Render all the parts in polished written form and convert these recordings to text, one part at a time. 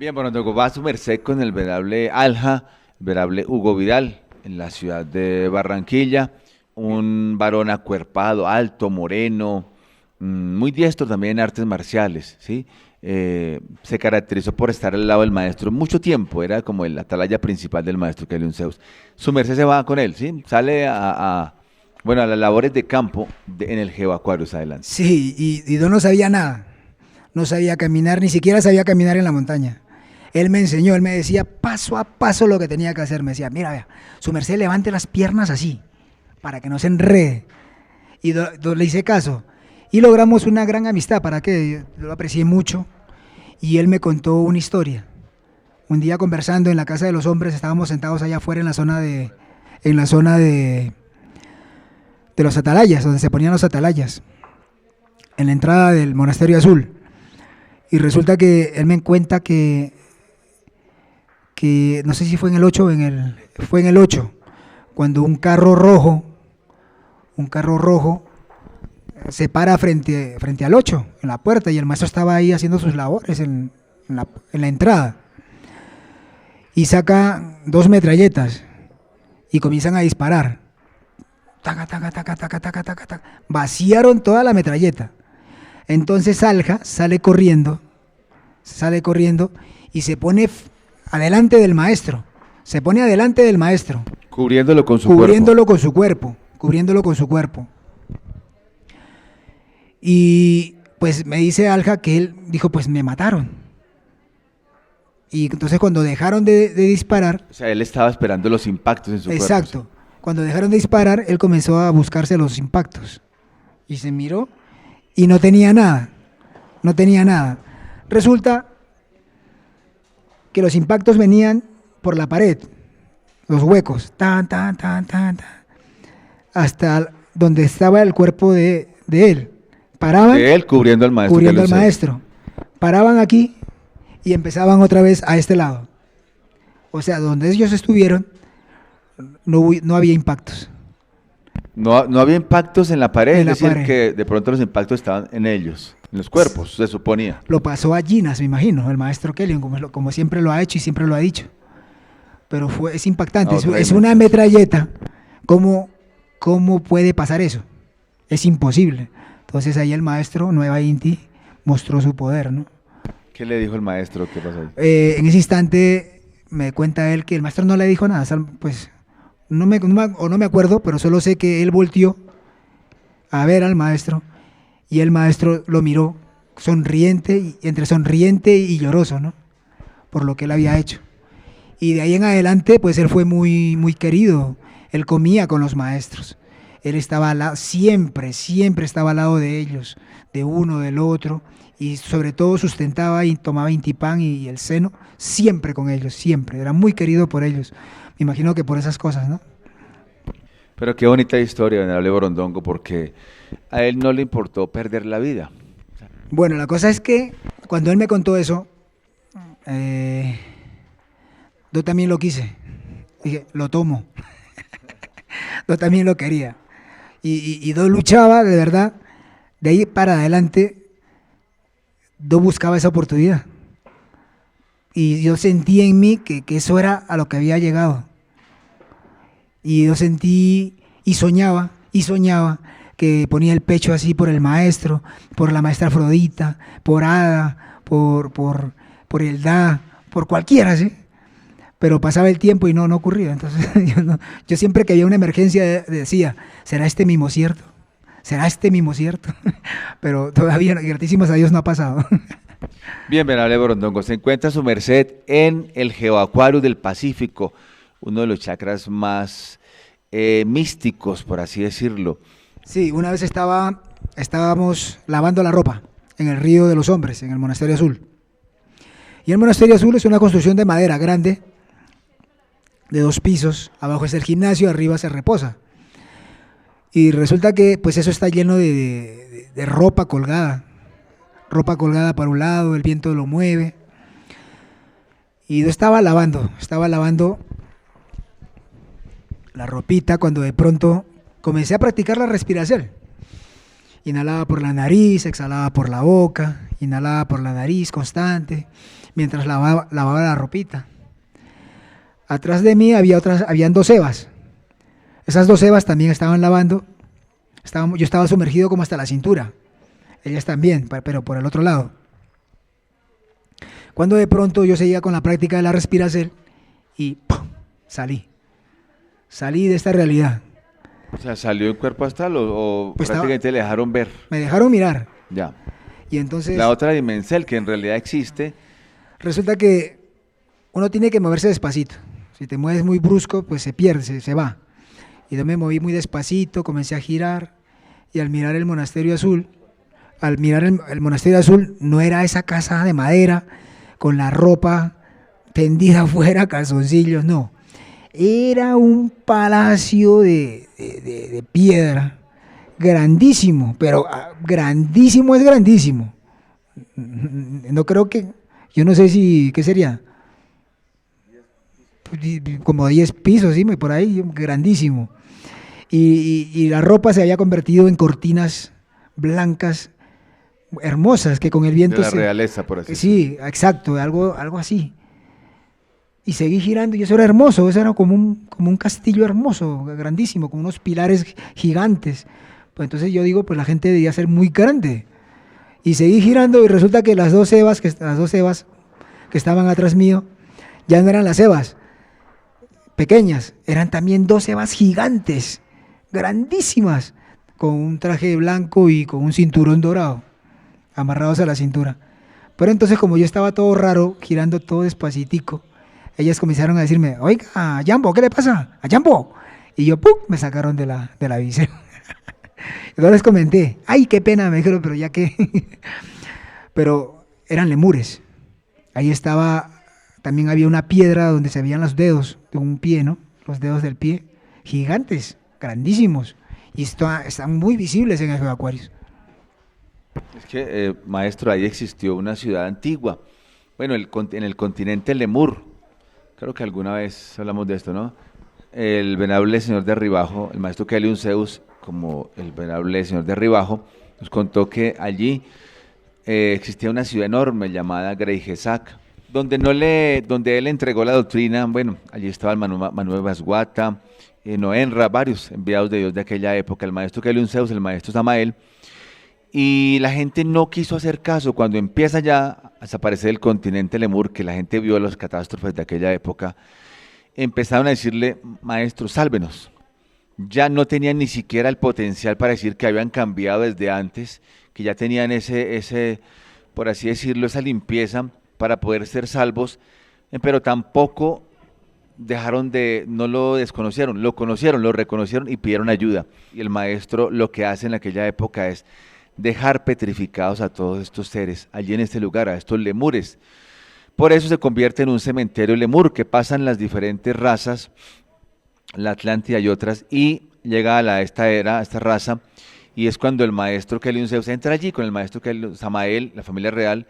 Bien, bueno, luego va a su merced con el venerable Alja, el venerable Hugo Vidal, en la ciudad de Barranquilla, un varón acuerpado, alto, moreno, muy diestro también en artes marciales, ¿sí? Se caracterizó por estar al lado del maestro mucho tiempo, era como el atalaya principal del maestro Kelly Zeus. Su merced se va con él, ¿sí? Sale bueno, a las labores de campo en el Geoacuarios, adelante. Sí, y yo no sabía nada, no sabía caminar, ni siquiera sabía caminar en la montaña. Él me enseñó, él me decía paso a paso lo que tenía que hacer. Me decía, mira, vea, su merced levante las piernas así, para que no se enrede. Y le hice caso. Y logramos una gran amistad, ¿para qué? Yo lo aprecié mucho. Y él me contó una historia. Un día conversando en la casa de los hombres, estábamos sentados allá afuera en la zona de los atalayas, donde se ponían los atalayas, en la entrada del Monasterio Azul. Y resulta que él me cuenta que no sé si fue en el 8 fue en el 8, cuando un carro rojo se para frente al 8, en la puerta, y el maestro estaba ahí haciendo sus labores en la entrada. Y saca 2 metralletas y comienzan a disparar. Taca, taca, taca, taca, taca, taca, taca. Vaciaron toda la metralleta. Entonces Alja sale corriendo y se pone adelante del maestro. Se pone adelante del maestro. Cubriéndolo con su cubriéndolo con su cuerpo. Cubriéndolo con su cuerpo. Y pues me dice Alja que él dijo, pues me mataron. Y entonces cuando dejaron de disparar... O sea, él estaba esperando los impactos en su cuerpo. Exacto. ¿Sí? Cuando dejaron de disparar, él comenzó a buscarse los impactos. Y se miró y no tenía nada. No tenía nada. Resulta que los impactos venían por la pared, los huecos, tan, tan, tan, tan, tan, hasta donde estaba el cuerpo de él. Paraban. De él cubriendo al maestro. Cubriendo al maestro. Paraban aquí y empezaban otra vez a este lado. O sea, donde ellos estuvieron, no había impactos. No había impactos en la pared, En la es decir, pared. que de pronto los impactos estaban en ellos, en los cuerpos, se suponía. Lo pasó a Ginas, me imagino, el maestro Kelly, como siempre lo ha hecho y siempre lo ha dicho. Pero es impactante, es una metralleta. ¿Cómo puede pasar eso? Es imposible. Entonces ahí el maestro Nueva Inti mostró su poder, ¿no? ¿Qué le dijo el maestro? ¿Qué pasó ahí? En ese instante me cuenta él que el maestro no le dijo nada, pues no me acuerdo, pero solo sé que él volteó a ver al maestro y el maestro lo miró sonriente, entre sonriente y lloroso, ¿no? Por lo que él había hecho. Y de ahí en adelante, pues él fue muy, muy querido. Él comía con los maestros. Él estaba siempre estaba al lado de ellos, de uno, del otro, y sobre todo sustentaba y tomaba Intipán y el seno, siempre con ellos, siempre. Era muy querido por ellos. Me imagino que por esas cosas, ¿no? Pero qué bonita historia, venerable Borondongo, porque a él no le importó perder la vida. Bueno, la cosa es que cuando él me contó eso, yo también lo quise. Dije, lo tomo. Yo también lo quería. Y yo luchaba, de verdad, de ahí para adelante, yo buscaba esa oportunidad. Y yo sentí en mí que eso era a lo que había llegado. Y yo sentí y soñaba que ponía el pecho así por el maestro, por la maestra Afrodita, por Ada, por Eldá, por cualquiera, ¿sí? Pero pasaba el tiempo y no ocurría. Entonces yo siempre que había una emergencia decía, ¿será este mimo cierto? ¿Será este mimo cierto? Pero todavía, gratísimos a Dios, no ha pasado. Bien, venerable Borondongo, se encuentra su merced en el Geoacuario del Pacífico, uno de los chakras más místicos, por así decirlo. Sí, una vez estábamos lavando la ropa en el Río de los Hombres, en el Monasterio Azul. Y el Monasterio Azul es una construcción de madera grande, de 2 pisos, abajo es el gimnasio, arriba se reposa. Y resulta que pues eso está lleno de ropa colgada para un lado, el viento lo mueve. Y yo estaba lavando la ropita cuando de pronto comencé a practicar la respiración. Inhalaba por la nariz, exhalaba por la boca, inhalaba por la nariz constante. mientras lavaba la ropita. Atrás de mí habían dos Evas. Esas dos Evas también estaban lavando. Yo estaba sumergido como hasta la cintura. Ellas también, pero por el otro lado. Cuando de pronto yo seguía con la práctica de la respiración y ¡pum! Salí de esta realidad. O sea, ¿salió en cuerpo astral o Pues prácticamente le dejaron ver? Me dejaron mirar. Ya. Y entonces La otra dimensión que en realidad existe. resulta que uno tiene que moverse despacito. Si te mueves muy brusco, pues se pierde, se va. Y yo me moví muy despacito, comencé a girar y al mirar el monasterio azul, el monasterio azul no era esa casa de madera con la ropa tendida afuera, calzoncillos, no. Era un palacio de piedra, grandísimo, pero grandísimo es grandísimo. No creo que, yo no sé si, ¿qué sería? Como 10 pisos, sí, por ahí, grandísimo. Y la ropa se había convertido en cortinas blancas, hermosas, que con el viento... De la realeza, por así decirlo. Sí, exacto, algo así. Y seguí girando y eso era hermoso, eso era como un castillo hermoso, grandísimo, con unos pilares gigantes. Pues entonces yo digo, pues la gente debía ser muy grande. Y seguí girando y resulta que las dos Evas que estaban atrás mío, ya no eran las Evas pequeñas, eran también dos Evas gigantes, grandísimas, con un traje blanco y con un cinturón dorado, amarrados a la cintura. Pero entonces como yo estaba todo raro, girando todo despacitico, ellas comenzaron a decirme, oiga, Jambo, ¿qué le pasa? A Jambo. Y yo, ¡pum!, me sacaron de la visera. Entonces les comenté, ay, qué pena, me dijeron, pero ya que... Pero eran lemures. Ahí también había una piedra donde se veían los dedos de un pie, ¿no? Los dedos del pie, gigantes, grandísimos. Y están muy visibles en el Acuarios. Es que, maestro, ahí existió una ciudad antigua. Bueno, en el continente Lemur. Creo que alguna vez hablamos de esto, ¿no? El venerable señor de Arribajo, el maestro Kelly Zeus, como el venerable señor de Arribajo, nos contó que allí existía una ciudad enorme llamada Greijesac, donde él entregó la doctrina. Bueno, allí estaba el Manuel Basguata, Noenra, varios enviados de Dios de aquella época, el maestro Kelly Zeus, el maestro Samael, y la gente no quiso hacer caso. Cuando empieza ya a desaparecer el continente Lemur, que la gente vio las catástrofes de aquella época, empezaron a decirle, maestro, sálvenos. Ya no tenían ni siquiera el potencial para decir que habían cambiado desde antes, que ya tenían por así decirlo, esa limpieza para poder ser salvos, pero tampoco no lo desconocieron, lo conocieron, lo reconocieron y pidieron ayuda. Y el maestro lo que hace en aquella época es dejar petrificados a todos estos seres allí en este lugar, a estos lemures. Por eso se convierte en un cementerio lemur, que pasan las diferentes razas, la Atlántida y otras, y llega a esta raza, y es cuando el maestro Kelly Zeus entra allí con el maestro Samael, la familia real,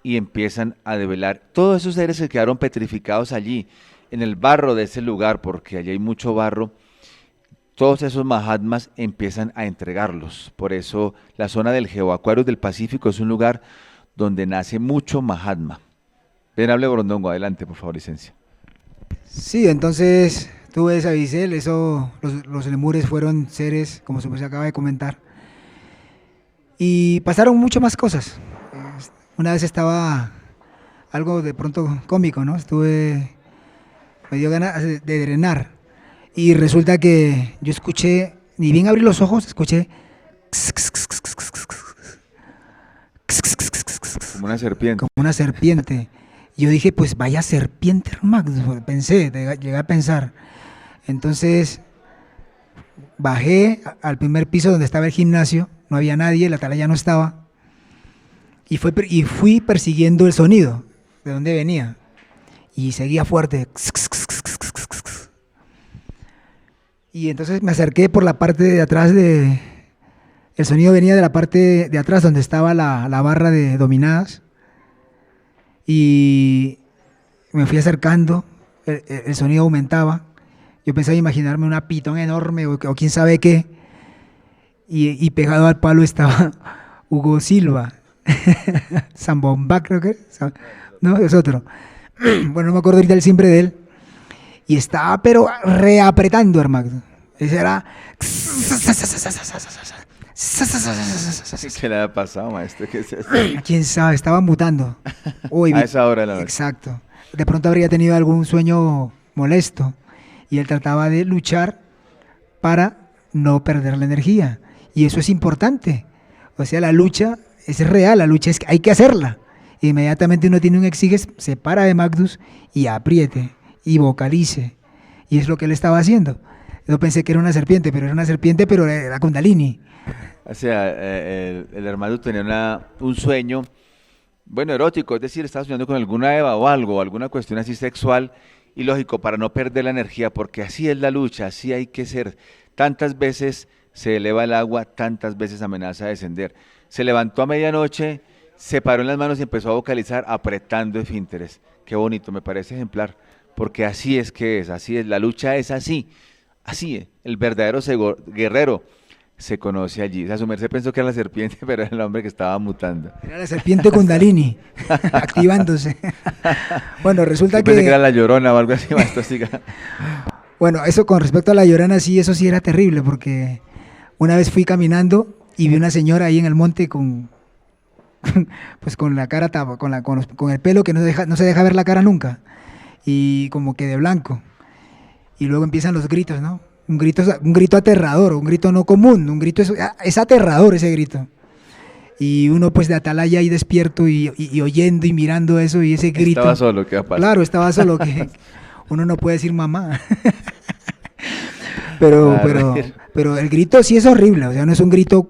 y empiezan a develar todos esos seres que quedaron petrificados allí, en el barro de ese lugar, porque allí hay mucho barro. Todos esos Mahatmas empiezan a entregarlos. Por eso la zona del Geoacuarios del Pacífico es un lugar donde nace mucho Mahatma. Venerable Borondongo, adelante, por favor, licencia. Sí, entonces tú ves a Bisel, los lemures fueron seres, como se acaba de comentar, y pasaron mucho más cosas. Una vez estaba algo de pronto cómico, ¿no? Me dio ganas de drenar. Y resulta que yo escuché, ni bien abrí los ojos, escuché... Como una serpiente. Como una serpiente. Y yo dije, pues vaya serpiente, hermano. Llegué a pensar. Entonces, bajé al primer piso donde estaba el gimnasio, no había nadie, la atalaya no estaba. Y fui persiguiendo el sonido, de donde venía. Y seguía fuerte. Y entonces me acerqué por la parte de atrás el sonido venía de la parte de atrás donde estaba la barra de dominadas. Y me fui acercando, el sonido aumentaba. Yo pensaba imaginarme una pitón enorme o quién sabe qué. Y pegado al palo estaba Hugo Silva, Zambomba, creo que. No, es otro. Bueno, no me acuerdo ahorita el timbre de él. Y estaba, pero reapretando, hermano. Ese era. ¿Qué le ha pasado, maestro? ¿Qué es eso? ¿Quién sabe? Estaba mutando. Uy, A esa hora de la noche. exacto. De pronto habría tenido algún sueño molesto. Y él trataba de luchar para no perder la energía. Y eso es importante. O sea, la lucha es real, la lucha es que hay que hacerla. Inmediatamente uno tiene un exiges, se para de Magnus y apriete y vocalice. Y es lo que él estaba haciendo. Yo pensé que era una serpiente, pero era Kundalini. O sea, el hermano tenía un sueño, bueno, erótico, es decir, estaba soñando con alguna Eva o algo, alguna cuestión así sexual, y lógico, para no perder la energía, porque así es la lucha, así hay que ser. Tantas veces se eleva el agua, tantas veces amenaza a descender. Se levantó a medianoche, se paró en las manos y empezó a vocalizar apretando esfínteres. Qué bonito, me parece ejemplar, porque así es que es, así es, la lucha es así, así es, el verdadero guerrero se conoce allí. O sea, su merced pensó que era la serpiente, pero era el hombre que estaba mutando. Era la serpiente Kundalini, activándose. Bueno, resulta Yo pensé que que... era la Llorona o algo así, maestro, siga. Bueno, eso con respecto a la Llorona, sí, eso sí era terrible, porque una vez fui caminando y vi una señora ahí en el monte pues con la cara con el pelo que no se deja ver la cara nunca, y como que de blanco. Y luego empiezan los gritos, ¿no? Un grito aterrador, un grito no común, un grito es aterrador ese grito. Y uno pues de atalaya ahí despierto y oyendo y mirando eso y ese grito. Estaba solo, ¿qué va a pasar? Claro, estaba solo, que uno no puede decir mamá. pero el grito sí es horrible, o sea, no es un grito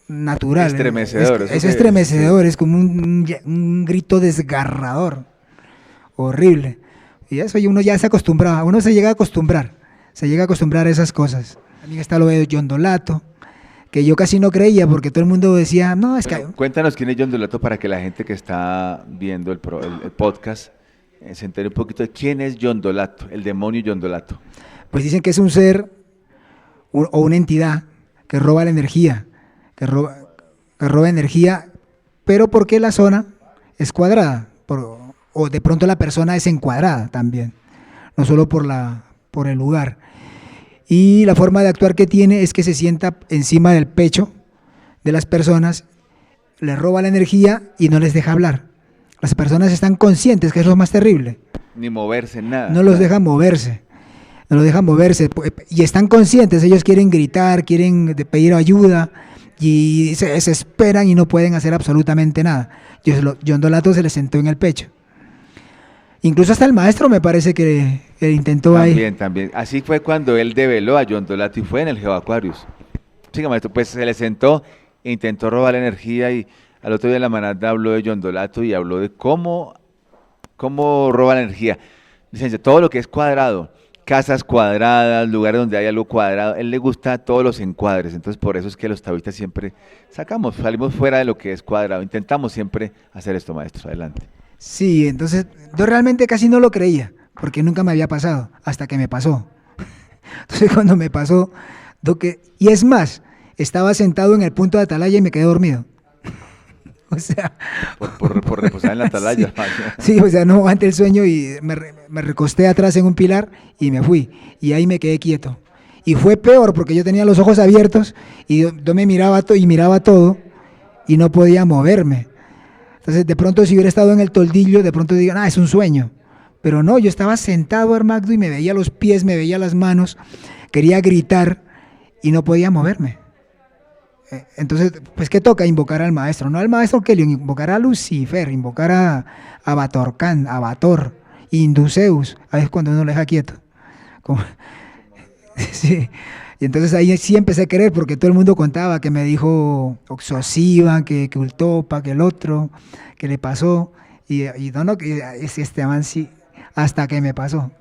natural. Estremecedor. Es estremecedor, es como un grito desgarrador, horrible. Y eso y uno ya se acostumbraba, uno se llega a acostumbrar a esas cosas. También está lo de John Dolato, que yo casi no creía porque todo el mundo decía, no, es Bueno, que... cuéntanos quién es John Dolato para que la gente que está viendo el podcast se entere un poquito de quién es John Dolato, el demonio John Dolato. Pues dicen que es un ser o una entidad que roba la energía, que roba energía, pero porque la zona es cuadrada, o de pronto la persona es encuadrada también, no solo por el lugar. Y la forma de actuar que tiene es que se sienta encima del pecho de las personas, les roba la energía y no les deja hablar. Las personas están conscientes, que es lo más terrible. Ni moverse, nada. No los dejan moverse. No los dejan moverse. Y están conscientes, ellos quieren gritar, quieren pedir ayuda y se desesperan y no pueden hacer absolutamente nada. John Dolato se les sentó en el pecho. Incluso hasta el maestro me parece que intentó ahí. También. Así fue cuando él develó a John Dolato y fue en el GeoAquarius. Sí, maestro, pues se le sentó e intentó robar la energía y al otro día en la manada habló de John Dolato y habló de cómo roba la energía. Dicen, todo lo que es cuadrado, casas cuadradas, lugares donde hay algo cuadrado, él le gusta todos los encuadres, entonces por eso es que los taoístas siempre salimos fuera de lo que es cuadrado, intentamos siempre hacer esto, maestro, adelante. Sí, entonces yo realmente casi no lo creía, porque nunca me había pasado, hasta que me pasó. Entonces cuando me pasó, y es más, estaba sentado en el punto de atalaya y me quedé dormido. O sea... Por reposar en la atalaya. Sí, o sea, no aguanté el sueño y me recosté atrás en un pilar y me fui. Y ahí me quedé quieto. Y fue peor porque yo tenía los ojos abiertos y yo me miraba y miraba todo y no podía moverme. Entonces, de pronto, si hubiera estado en el toldillo, de pronto digan, es un sueño. Pero no, yo estaba sentado, Armagdo, y me veía los pies, me veía las manos, quería gritar y no podía moverme. Entonces, pues, ¿qué toca? Invocar al maestro. No al maestro Kelion, invocar a Lucifer, invocar a Batorcán, a Bator, Induceus. A veces cuando uno lo deja quieto. Sí. Y entonces ahí sí empecé a creer, porque todo el mundo contaba que me dijo Oxosiva, que Ultopa, que el otro, que le pasó. Y no, que este man sí, hasta que me pasó.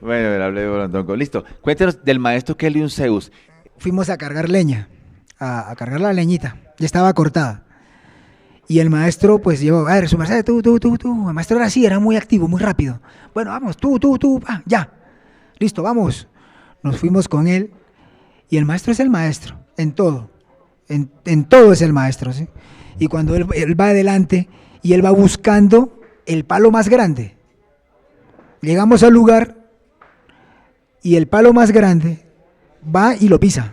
Bueno, hablé de Bolondongo. Listo. Cuéntanos del maestro Kelion Zeus. Fuimos a cargar leña, a cargar la leñita. Ya estaba cortada. Y el maestro, pues, llevó, a ver, su merced, tú. El maestro era así, era muy activo, muy rápido. Bueno, vamos, tú, ya. Listo, vamos. Nos fuimos con él y el maestro es el maestro, en todo. En todo es el maestro, ¿sí? Y cuando él va adelante y él va buscando el palo más grande. Llegamos al lugar y el palo más grande va y lo pisa.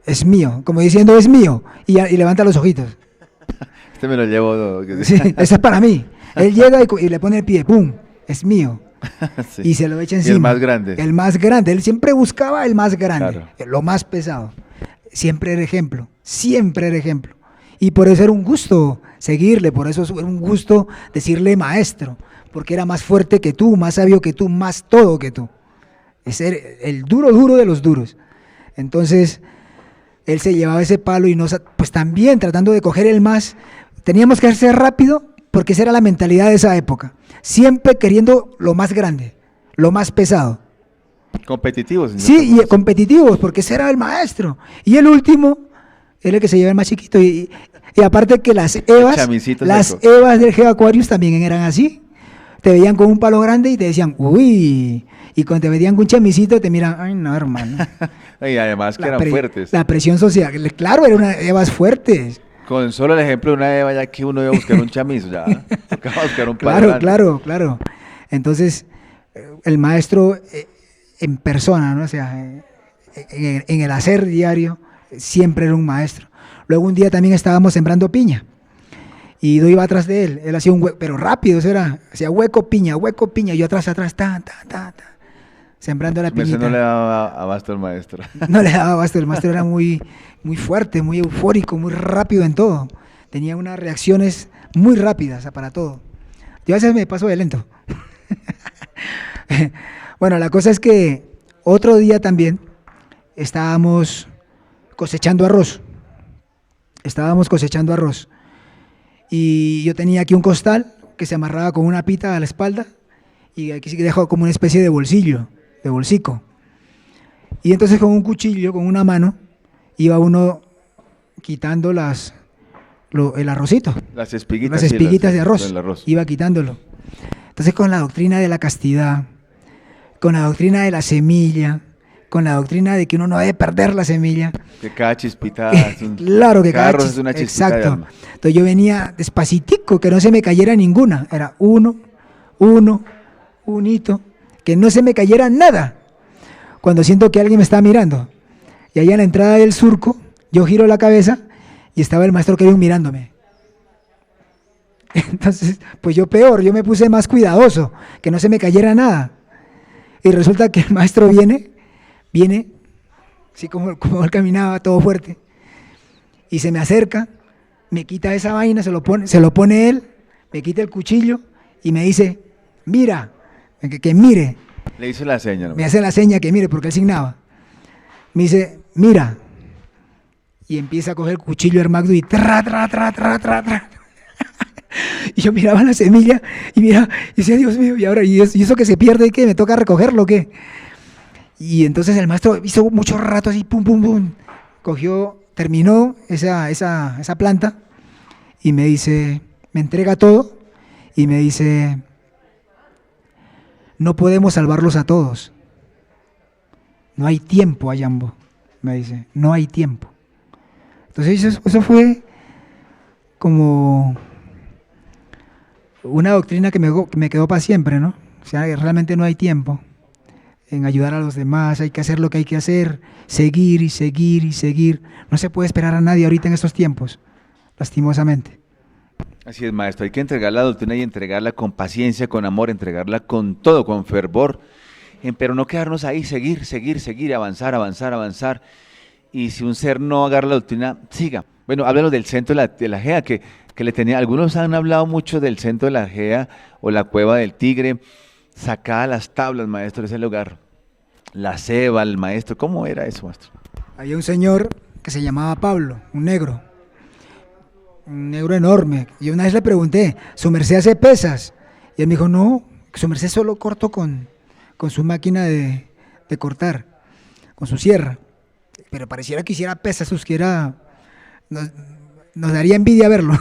Es mío, como diciendo es mío, y levanta los ojitos. Este me lo llevo. Sí, eso es para mí. Él llega y le pone el pie, ¡pum! Es mío. Sí. Y se lo echa encima. Y el más grande. El más grande. Él siempre buscaba el más grande, Claro. lo más pesado. Siempre era ejemplo, siempre era ejemplo. Y por eso era un gusto seguirle, por eso era un gusto decirle maestro, porque era más fuerte que tú, más sabio que tú, más todo que tú. Es el duro, duro de los duros. Entonces, él se llevaba ese palo y pues también tratando de coger el más, teníamos que hacer rápido, porque esa era la mentalidad de esa época. Siempre queriendo lo más grande, lo más pesado. Competitivos. Sí, y competitivos, porque ese era el maestro. Y el último era el que se lleva el más chiquito. Y aparte que las evas del Geo Aquarius también eran así. Te veían con un palo grande y te decían, uy. Y cuando te veían con un chamisito te miran, ay no, hermano. Y además que eran fuertes. La presión social, claro, eran unas evas fuertes. Con solo el ejemplo de una eva, ya que uno iba a buscar un chamizo, ya tocaba buscar un palo. Claro. Entonces, el maestro en persona, ¿no? O sea, en el hacer diario, siempre era un maestro. Luego un día también estábamos sembrando piña. Y yo iba atrás de él. Él hacía un hueco, pero rápido, hacía hueco, piña. Yo atrás, sembrando la piñita. No le daba abasto al maestro. No le daba abasto, el maestro era muy fuerte, muy eufórico, muy rápido en todo. Tenía unas reacciones muy rápidas para todo. Yo a veces me paso de lento. Bueno, la cosa es que otro día también estábamos cosechando arroz. Y yo tenía aquí un costal que se amarraba con una pita a la espalda y aquí sí que dejó como una especie de bolsico. Y entonces con un cuchillo, con una mano, iba uno quitando el arrocito. Las espiguitas. Las espiguitas de arroz. Arroz. Iba quitándolo. Entonces con la doctrina de la castidad, con la doctrina de la semilla, con la doctrina de que uno no debe perder la semilla. Que cada chispita claro que cada arroz es una chispita. Exacto. De alma. Entonces yo venía despacitico, que no se me cayera ninguna. Era unito, que no se me cayera nada. Cuando siento que alguien me está mirando. Y allá en la entrada del surco, yo giro la cabeza y estaba el maestro Kevin mirándome. Entonces, pues yo peor, yo me puse más cuidadoso, que no se me cayera nada. Y resulta que el maestro viene, así como él caminaba todo fuerte, y se me acerca, me quita esa vaina, se lo pone él, me quita el cuchillo y me dice, mira, que mire. Le hizo la seña. Me hace la seña que mire, porque él signaba. Me dice, mira. Y empieza a coger el cuchillo Hermagdo y tra. Y yo miraba la semilla y decía, Dios mío, y ahora, ¿y eso que se pierde, qué? ¿Me toca recogerlo o qué? Y entonces el maestro hizo mucho rato así, pum. Terminó esa planta y me dice, me entrega todo y me dice, no podemos salvarlos a todos. No hay tiempo, Ayambo, me dice, no hay tiempo. Entonces eso fue como una doctrina que me quedó para siempre, ¿no? O sea, realmente no hay tiempo en ayudar a los demás, hay que hacer lo que hay que hacer, seguir. No se puede esperar a nadie ahorita en estos tiempos, lastimosamente. Así es, maestro, hay que entregar la doctrina y entregarla con paciencia, con amor, entregarla con todo, con fervor, pero no quedarnos ahí, seguir, avanzar. Y si un ser no agarra la doctrina, siga. Bueno, háblanos del centro de la GEA, que le tenía, algunos han hablado mucho del centro de la GEA o la Cueva del Tigre, sacada las tablas, maestro, de ese lugar, la ceba, el maestro, ¿cómo era eso, maestro? Había un señor que se llamaba Pablo, un negro enorme. Y una vez le pregunté, ¿su merced hace pesas? Y él me dijo, no, su merced solo corto con su máquina de cortar, con su sierra. Pero pareciera que hiciera pesas, nos daría envidia verlo,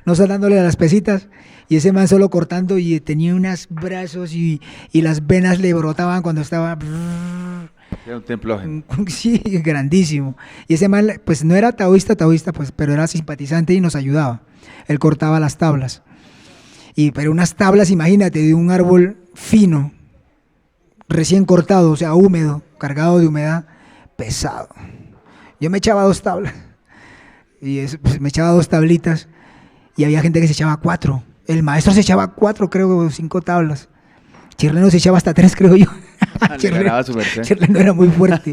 no dándole a las pesitas, y ese man solo cortando y tenía unos brazos y las venas le brotaban cuando estaba, Era un templo. Sí, grandísimo. Y ese man, pues no era taoísta, pues, pero era simpatizante y nos ayudaba. Él cortaba las tablas. Pero unas tablas, imagínate, de un árbol fino, recién cortado, o sea, húmedo, cargado de humedad, pesado. Yo me echaba 2 tablas. Pues, me echaba 2 tablitas. Y había gente que se echaba 4. El maestro se echaba 4, creo, 5 tablas. Chirleno se echaba hasta 3, creo yo. Chirleno era muy fuerte.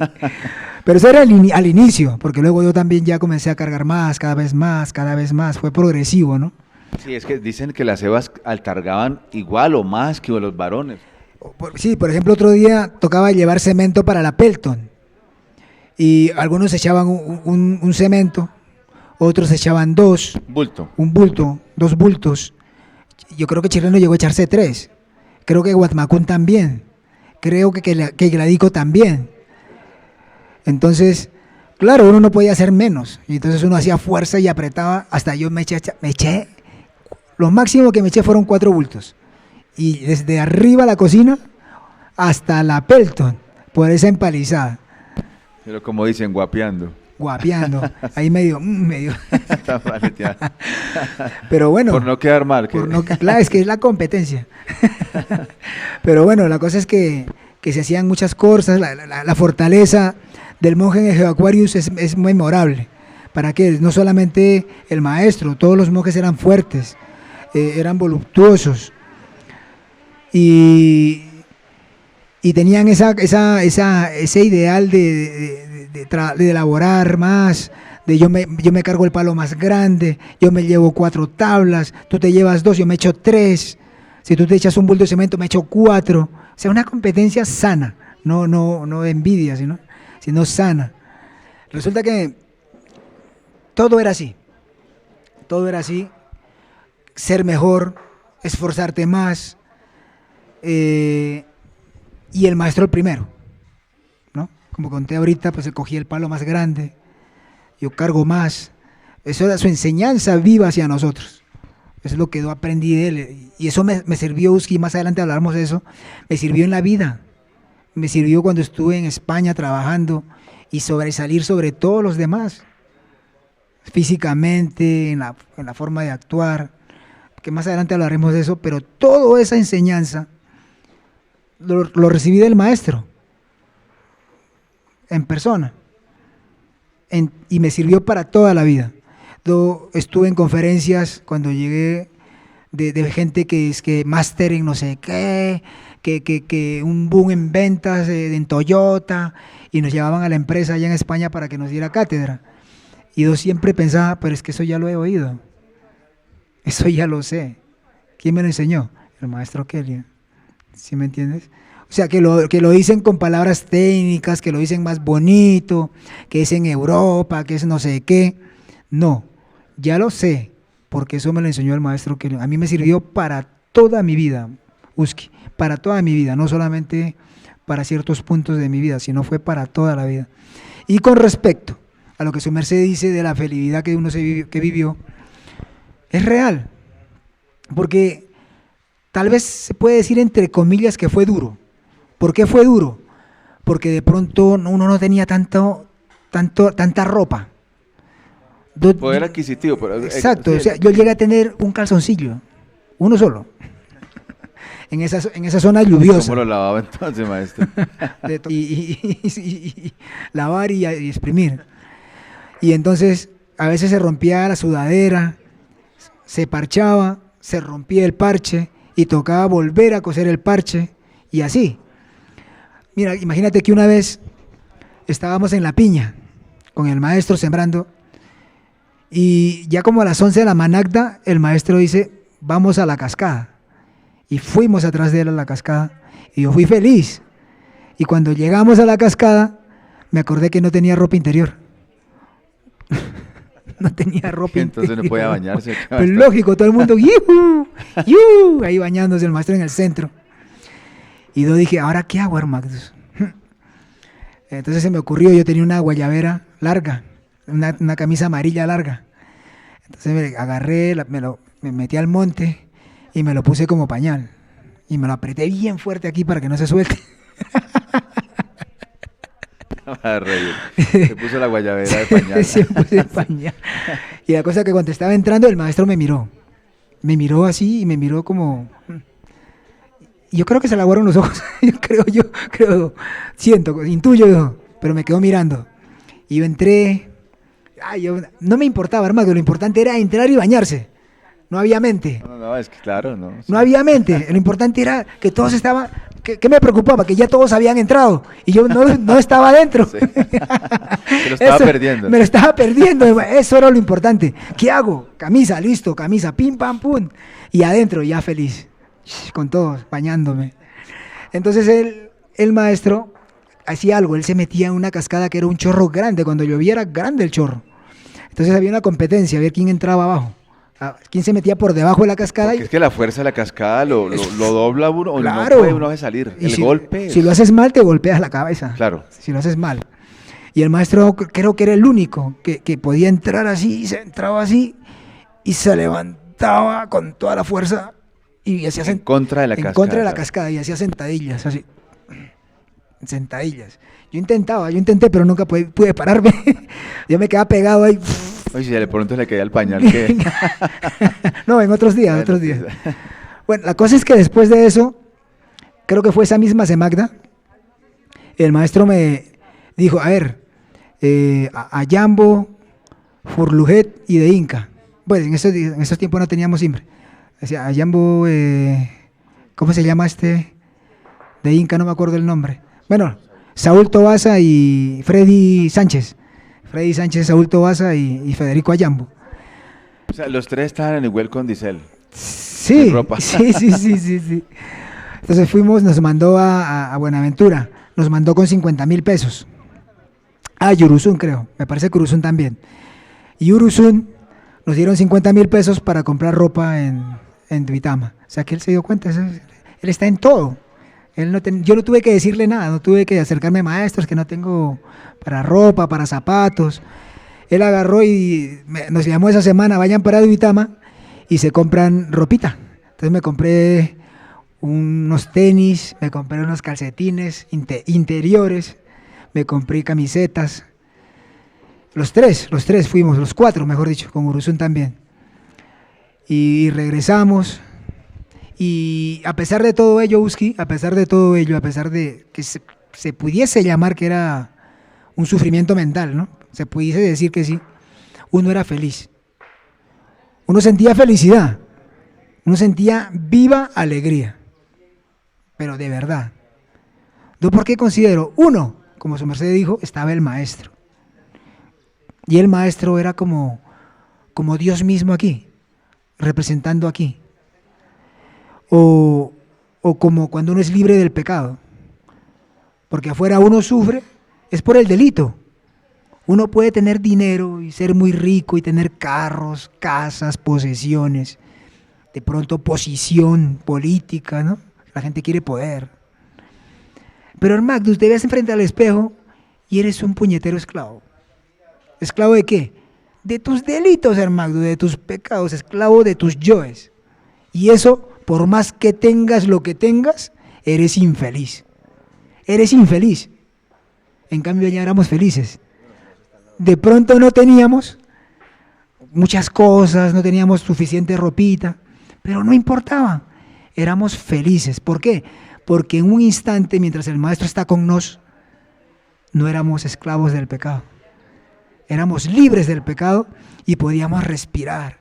Pero eso era al inicio, porque luego yo también ya comencé a cargar más, cada vez más. Fue progresivo, ¿no? Sí, es que dicen que las evas cargaban igual o más que los varones. Sí, por ejemplo, otro día tocaba llevar cemento para la Pelton. Y algunos echaban un cemento, otros echaban 2. Bulto. Un bulto, 2 bultos. Yo creo que Chirleno llegó a echarse 3. Creo que Guatmacún también. Creo que Gladico también. Entonces, claro, uno no podía hacer menos. Y entonces uno hacía fuerza y apretaba. Hasta yo me eché. Lo máximo que me eché fueron 4 bultos. Y desde arriba la cocina hasta la Pelton, por esa empalizada. Pero como dicen, guapeando. Ahí medio. Pero bueno. Por no quedar mal. Claro, es que es la competencia. Pero bueno, la cosa es que se hacían muchas cosas. La fortaleza del monje en Aquarius es memorable. ¿Para qué? No solamente el maestro, todos los monjes eran fuertes, eran voluptuosos. Y tenían ese ideal de elaborar más, de yo me cargo el palo más grande, yo me llevo 4 tablas, tú te llevas 2, yo me echo 3, si tú te echas un bulto de cemento me echo 4, o sea, una competencia sana, no envidia, sino sana. Resulta que todo era así, ser mejor, esforzarte más, y el maestro el primero, ¿no? Como conté ahorita, pues cogí el palo más grande, yo cargo más. Eso era su enseñanza viva hacia nosotros. Eso es lo que yo aprendí de él. Y eso me sirvió, Uski, más adelante hablaremos de eso, me sirvió en la vida. Me sirvió cuando estuve en España trabajando y sobresalir sobre todos los demás. Físicamente, en la forma de actuar, que más adelante hablaremos de eso, pero toda esa enseñanza lo recibí del maestro, en persona, y me sirvió para toda la vida. Yo estuve en conferencias cuando llegué de gente que es que máster en no sé qué, que un boom en ventas en Toyota, y nos llevaban a la empresa allá en España para que nos diera cátedra. Y yo siempre pensaba, pero es que eso ya lo he oído, eso ya lo sé. ¿Quién me lo enseñó? El maestro Kelly. ¿Sí me entiendes? O sea, que lo dicen con palabras técnicas, que lo dicen más bonito, que es en Europa, que es no sé qué. No, ya lo sé, porque eso me lo enseñó el maestro Kelly. A mí me sirvió para toda mi vida, Uski, para toda mi vida, no solamente para ciertos puntos de mi vida, sino fue para toda la vida. Y con respecto a lo que su merced dice de la felicidad que uno que vivió, es real, porque tal vez se puede decir entre comillas que fue duro. ¿Por qué fue duro? Porque de pronto uno no tenía tanta ropa. Poder adquisitivo. Pero exacto, o sea, yo llegué a tener un calzoncillo, uno solo, en esa zona lluviosa. ¿Cómo lo lavaba entonces, maestro? y lavar y exprimir. Y entonces a veces se rompía la sudadera, se parchaba, se rompía el parche y tocaba volver a coser el parche y así. Mira, imagínate que una vez estábamos en La Piña con el maestro sembrando y ya como a las 11 de la managda el maestro dice, vamos a la cascada. Y fuimos atrás de él a la cascada y yo fui feliz. Y cuando llegamos a la cascada me acordé que no tenía ropa interior. No tenía ropa entonces interior. No podía bañarse. Pues lógico, todo el mundo ¡yuhu! Ahí bañándose, el maestro en el centro. Y yo dije, ¿ahora qué hago, hermano? Entonces se me ocurrió, yo tenía una guayabera larga, una camisa amarilla larga. Entonces me agarré, me metí al monte y me lo puse como pañal. Y me lo apreté bien fuerte aquí para que no se suelte. para reír. Se puso la guayabera de pañal. Se puso de pañal. Y la cosa que cuando estaba entrando, el maestro me miró. Me miró así y me miró como... Y yo creo que se le aguaron los ojos. Siento, intuyo, pero me quedó mirando. Y yo entré. No me importaba, hermano, lo importante era entrar y bañarse. No había mente. No, es que claro, no. Sí. No había mente. Lo importante era que todos estaban... ¿Qué me preocupaba? Que ya todos habían entrado y yo no estaba adentro. Sí. Se lo estaba perdiendo. Me lo estaba perdiendo. Eso era lo importante. ¿Qué hago? Camisa, listo, camisa, pim, pam, pum. Y adentro, ya feliz. Con todos, bañándome. Entonces el maestro hacía algo. Él se metía en una cascada que era un chorro grande. Cuando llovía era grande el chorro. Entonces había una competencia, a ver quién entraba abajo. ¿Quién se metía por debajo de la cascada? Porque es que la fuerza de la cascada lo dobla uno, o claro. no puede uno de salir. Y el golpe. Si lo haces mal, te golpeas la cabeza. Claro. Si lo haces mal. Y el maestro creo que era el único que podía entrar así, y se entraba así, y se levantaba con toda la fuerza y hacía en contra de la cascada. En contra de la cascada, y hacía sentadillas, así. Sentadillas. Yo intenté, pero nunca pude pararme. Yo me quedaba pegado ahí. Oye, si de pronto le caía el pañal, ¿qué? No, en otros días. Bueno, la cosa es que después de eso, creo que fue esa misma Semagda, el maestro me dijo, a ver, a Yambo, Furlujet y de Inca. Pues en esos tiempos no teníamos siempre. Decía, a Yambo, ¿cómo se llama este? De Inca, no me acuerdo el nombre. Bueno, Saúl Tobasa y Freddy Sánchez, Saúl Tobasa y Federico Ayambo. O sea, los tres estaban en igual con Dicel. Sí, sí. Entonces nos mandó a Buenaventura, nos mandó con 50,000 pesos. Yuruzún creo, me parece que Uruzún también. Y Uruzún nos dieron 50,000 pesos para comprar ropa en Duitama. O sea que él se dio cuenta, él está en todo. Yo no tuve que decirle nada, no tuve que acercarme a maestros, que no tengo para ropa, para zapatos. Él agarró y nos llamó esa semana, vayan para Duitama y se compran ropita. Entonces me compré unos tenis, me compré unos calcetines interiores, me compré camisetas. Los tres fuimos, los cuatro, mejor dicho, con Uruzún también. Y regresamos. Y a pesar de todo ello, Uski, a pesar de que se pudiese llamar que era un sufrimiento mental, ¿no? Se pudiese decir que sí, uno era feliz. Uno sentía felicidad, uno sentía viva alegría, pero de verdad. ¿Yo por qué considero? Uno, como su merced dijo, estaba el maestro. Y el maestro era como Dios mismo aquí, representando aquí. O como cuando uno es libre del pecado, porque afuera uno sufre, es por el delito. Uno puede tener dinero y ser muy rico y tener carros, casas, posesiones, de pronto posición política, ¿no? La gente quiere poder. Pero hermano, usted ves frente al espejo y eres un puñetero esclavo. ¿Esclavo de qué? De tus delitos, hermano, de tus pecados, esclavo de tus yoes. Y eso, por más que tengas lo que tengas, eres infeliz. Eres infeliz. En cambio, ya éramos felices. De pronto no teníamos muchas cosas, no teníamos suficiente ropita, pero no importaba. Éramos felices. ¿Por qué? Porque en un instante, mientras el maestro está con nos, no éramos esclavos del pecado. Éramos libres del pecado y podíamos respirar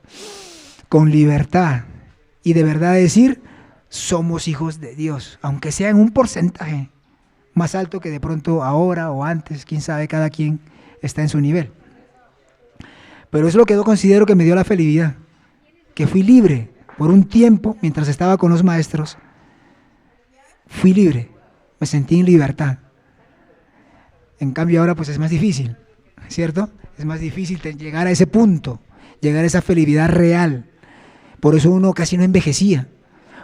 con libertad. Y de verdad decir, somos hijos de Dios, aunque sea en un porcentaje más alto que de pronto ahora o antes, quién sabe, cada quien está en su nivel. Pero es lo que yo considero que me dio la felicidad, que fui libre por un tiempo mientras estaba con los maestros. Fui libre, me sentí en libertad. En cambio ahora pues es más difícil, ¿cierto? Es más difícil llegar a ese punto, llegar a esa felicidad real. Por eso uno casi no envejecía.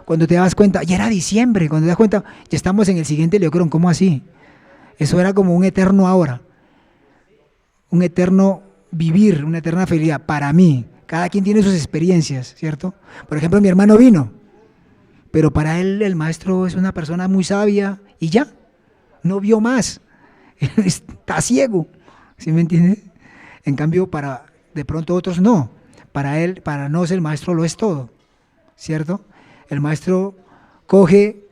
Cuando te das cuenta, ya era diciembre, cuando te das cuenta, ya estamos en el siguiente Leocrón, ¿cómo así? Eso era como un eterno ahora, un eterno vivir, una eterna felicidad para mí. Cada quien tiene sus experiencias, ¿cierto? Por ejemplo, mi hermano vino, pero para él el maestro es una persona muy sabia y ya, no vio más. está ciego, ¿sí me entiendes? En cambio, para de pronto otros no. Para él, para nos, el maestro lo es todo, ¿cierto? El maestro coge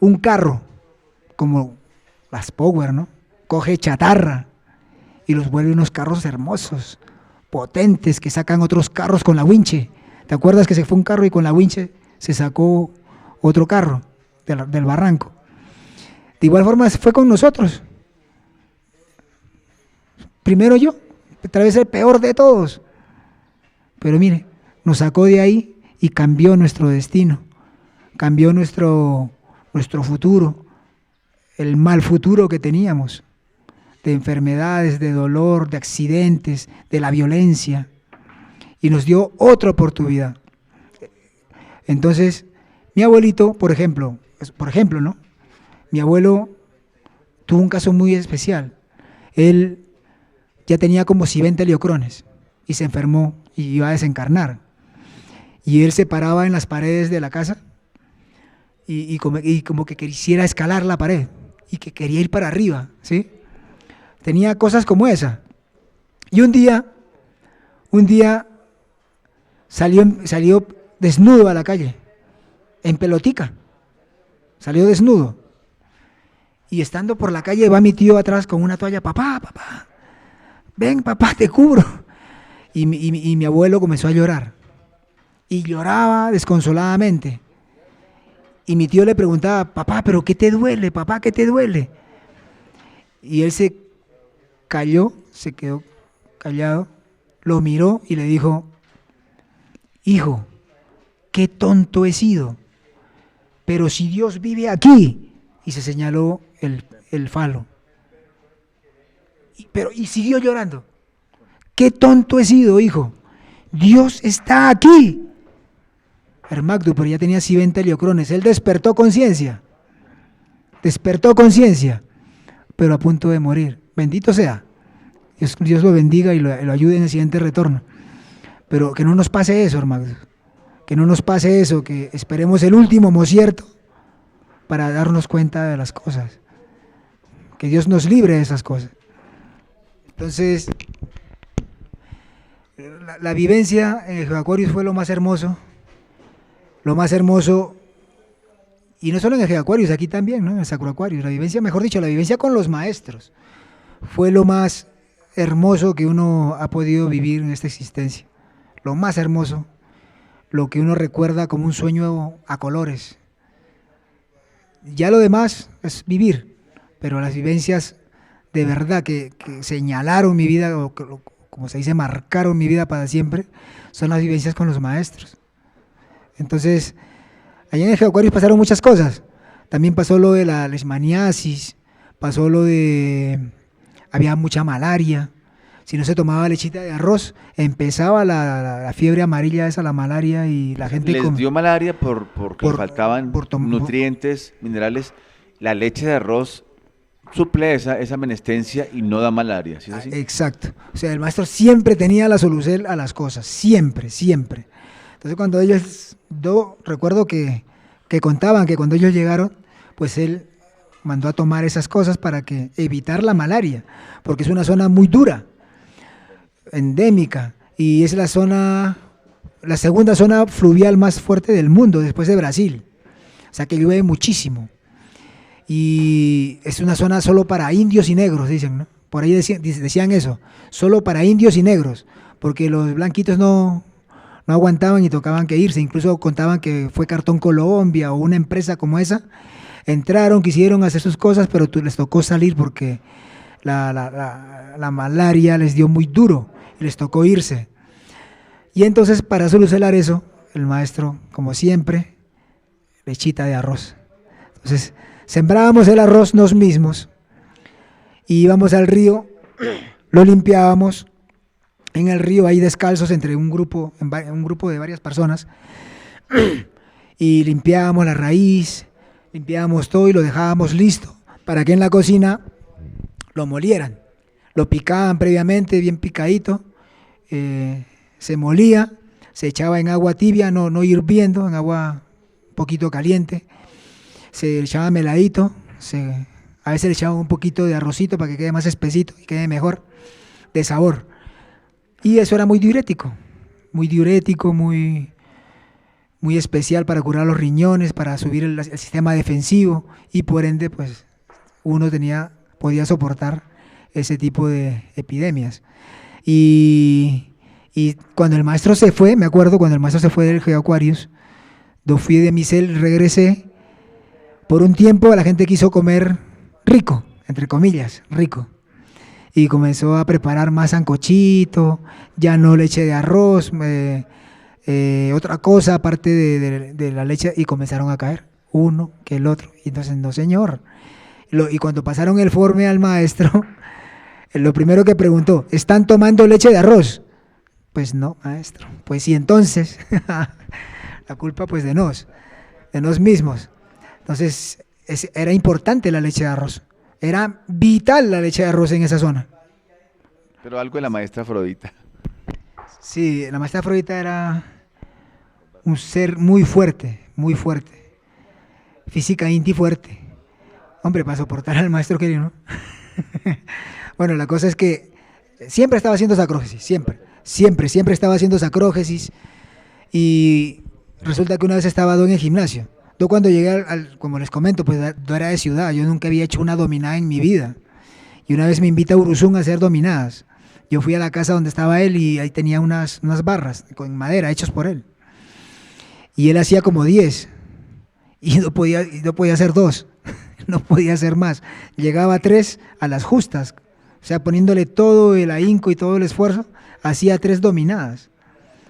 un carro, como las Power, ¿no? Coge chatarra y los vuelve unos carros hermosos, potentes, que sacan otros carros con la winche. ¿Te acuerdas que se fue un carro y con la winche se sacó otro carro del barranco? De igual forma fue con nosotros. Primero yo, tal vez el peor de todos. Pero mire, nos sacó de ahí y cambió nuestro destino, cambió nuestro futuro, el mal futuro que teníamos, de enfermedades, de dolor, de accidentes, de la violencia, y nos dio otra oportunidad. Entonces, mi abuelito, por ejemplo, ¿no? Mi abuelo tuvo un caso muy especial. Él ya tenía como si 20 liocrones y se enfermó y iba a desencarnar. Y él se paraba en las paredes de la casa y como que quisiera escalar la pared y que quería ir para arriba, ¿sí? Tenía cosas como esa. Y un día salió desnudo a la calle, en pelotica, salió desnudo. Y estando por la calle va mi tío atrás con una toalla, papá, ven papá, te cubro. Y mi abuelo comenzó a llorar, y lloraba desconsoladamente. Y mi tío le preguntaba, papá, ¿pero qué te duele? Papá, ¿qué te duele? Y él se quedó callado, lo miró y le dijo, hijo, qué tonto he sido, pero si Dios vive aquí, y se señaló el falo, y siguió llorando, qué tonto he sido, hijo, Dios está aquí. Hermagdu, pero ya tenía así 20 liocrones, él despertó conciencia, pero a punto de morir. Bendito sea, Dios lo bendiga y lo ayude en el siguiente retorno. Pero que no nos pase eso, hermano, que no nos pase eso, que esperemos el último mocierto para darnos cuenta de las cosas. Que Dios nos libre de esas cosas. Entonces, la vivencia en el Geoaquarius fue lo más hermoso, y no solo en el Geoaquarius, aquí también, ¿no? En el Sacroaquarius, la vivencia con los maestros, fue lo más hermoso que uno ha podido vivir en esta existencia. Lo más hermoso, lo que uno recuerda como un sueño a colores. Ya lo demás es vivir, pero las vivencias de verdad que señalaron mi vida, o como se dice, marcaron mi vida para siempre, son las vivencias con los maestros. Entonces, allá en el Geoaquarius pasaron muchas cosas. También pasó lo de la leishmaniasis, pasó lo de... había mucha malaria. Si no se tomaba lechita de arroz, empezaba la fiebre amarilla esa, la malaria, y la gente... Les dio malaria porque faltaban nutrientes, minerales. La leche de arroz suple esa menestencia y no da malaria, ¿sí es así? Exacto. O sea, el maestro siempre tenía la solución a las cosas, siempre. Entonces cuando yo recuerdo que contaban que cuando ellos llegaron, pues él mandó a tomar esas cosas para evitar la malaria, porque es una zona muy dura, endémica, y es la segunda zona fluvial más fuerte del mundo, después de Brasil. O sea que llueve muchísimo. Y es una zona solo para indios y negros, dicen, ¿no? Por ahí decían eso, solo para indios y negros, porque los blanquitos no aguantaban y tocaban que irse. Incluso contaban que fue Cartón Colombia o una empresa como esa. Entraron, quisieron hacer sus cosas, pero les tocó salir porque la malaria les dio muy duro y les tocó irse. Y entonces, para solucionar eso, el maestro, como siempre, lechita de arroz. Entonces, sembrábamos el arroz nos mismos y íbamos al río, lo limpiábamos en el río ahí descalzos entre un grupo de varias personas, y limpiábamos la raíz, limpiábamos todo y lo dejábamos listo para que en la cocina lo molieran. Lo picaban previamente, bien picadito, se molía, se echaba en agua tibia, no hirviendo, en agua un poquito caliente, se echaba meladito, se A veces le echaba un poquito de arrocito para que quede más espesito y quede mejor de sabor. Y eso era muy diurético, muy especial para curar los riñones, para subir el sistema defensivo y por ende pues uno podía soportar ese tipo de epidemias. Y cuando el maestro se fue, me acuerdo, cuando el maestro se fue del GeoAquarius, yo fui de Misel, regresé, por un tiempo la gente quiso comer rico, entre comillas, rico. Y comenzó a preparar más sancochito, ya no leche de arroz, otra cosa aparte de la leche, y comenzaron a caer uno que el otro. Y entonces, no señor. Y cuando pasaron el forme al maestro, lo primero que preguntó, ¿están tomando leche de arroz? Pues no, maestro. Pues sí, entonces, la culpa pues de nos mismos. Entonces, era importante la leche de arroz. Era vital la leche de arroz en esa zona. Pero algo de la maestra Afrodita. Sí, la maestra Afrodita era un ser muy fuerte, física inti fuerte. Hombre, para soportar al maestro querido, ¿no? Bueno, la cosa es que siempre estaba haciendo sacrógesis, siempre estaba haciendo sacrógesis. Y resulta que una vez estaba en el gimnasio. Yo cuando llegué, como les comento, pues yo era de ciudad, yo nunca había hecho una dominada en mi vida. Y una vez me invita a Uruzún a hacer dominadas. Yo fui a la casa donde estaba él y ahí tenía unas barras con madera hechos por él. Y él hacía como 10 y no podía hacer 2, no podía hacer más. Llegaba a 3 a las justas, o sea, poniéndole todo el ahínco y todo el esfuerzo, hacía 3 dominadas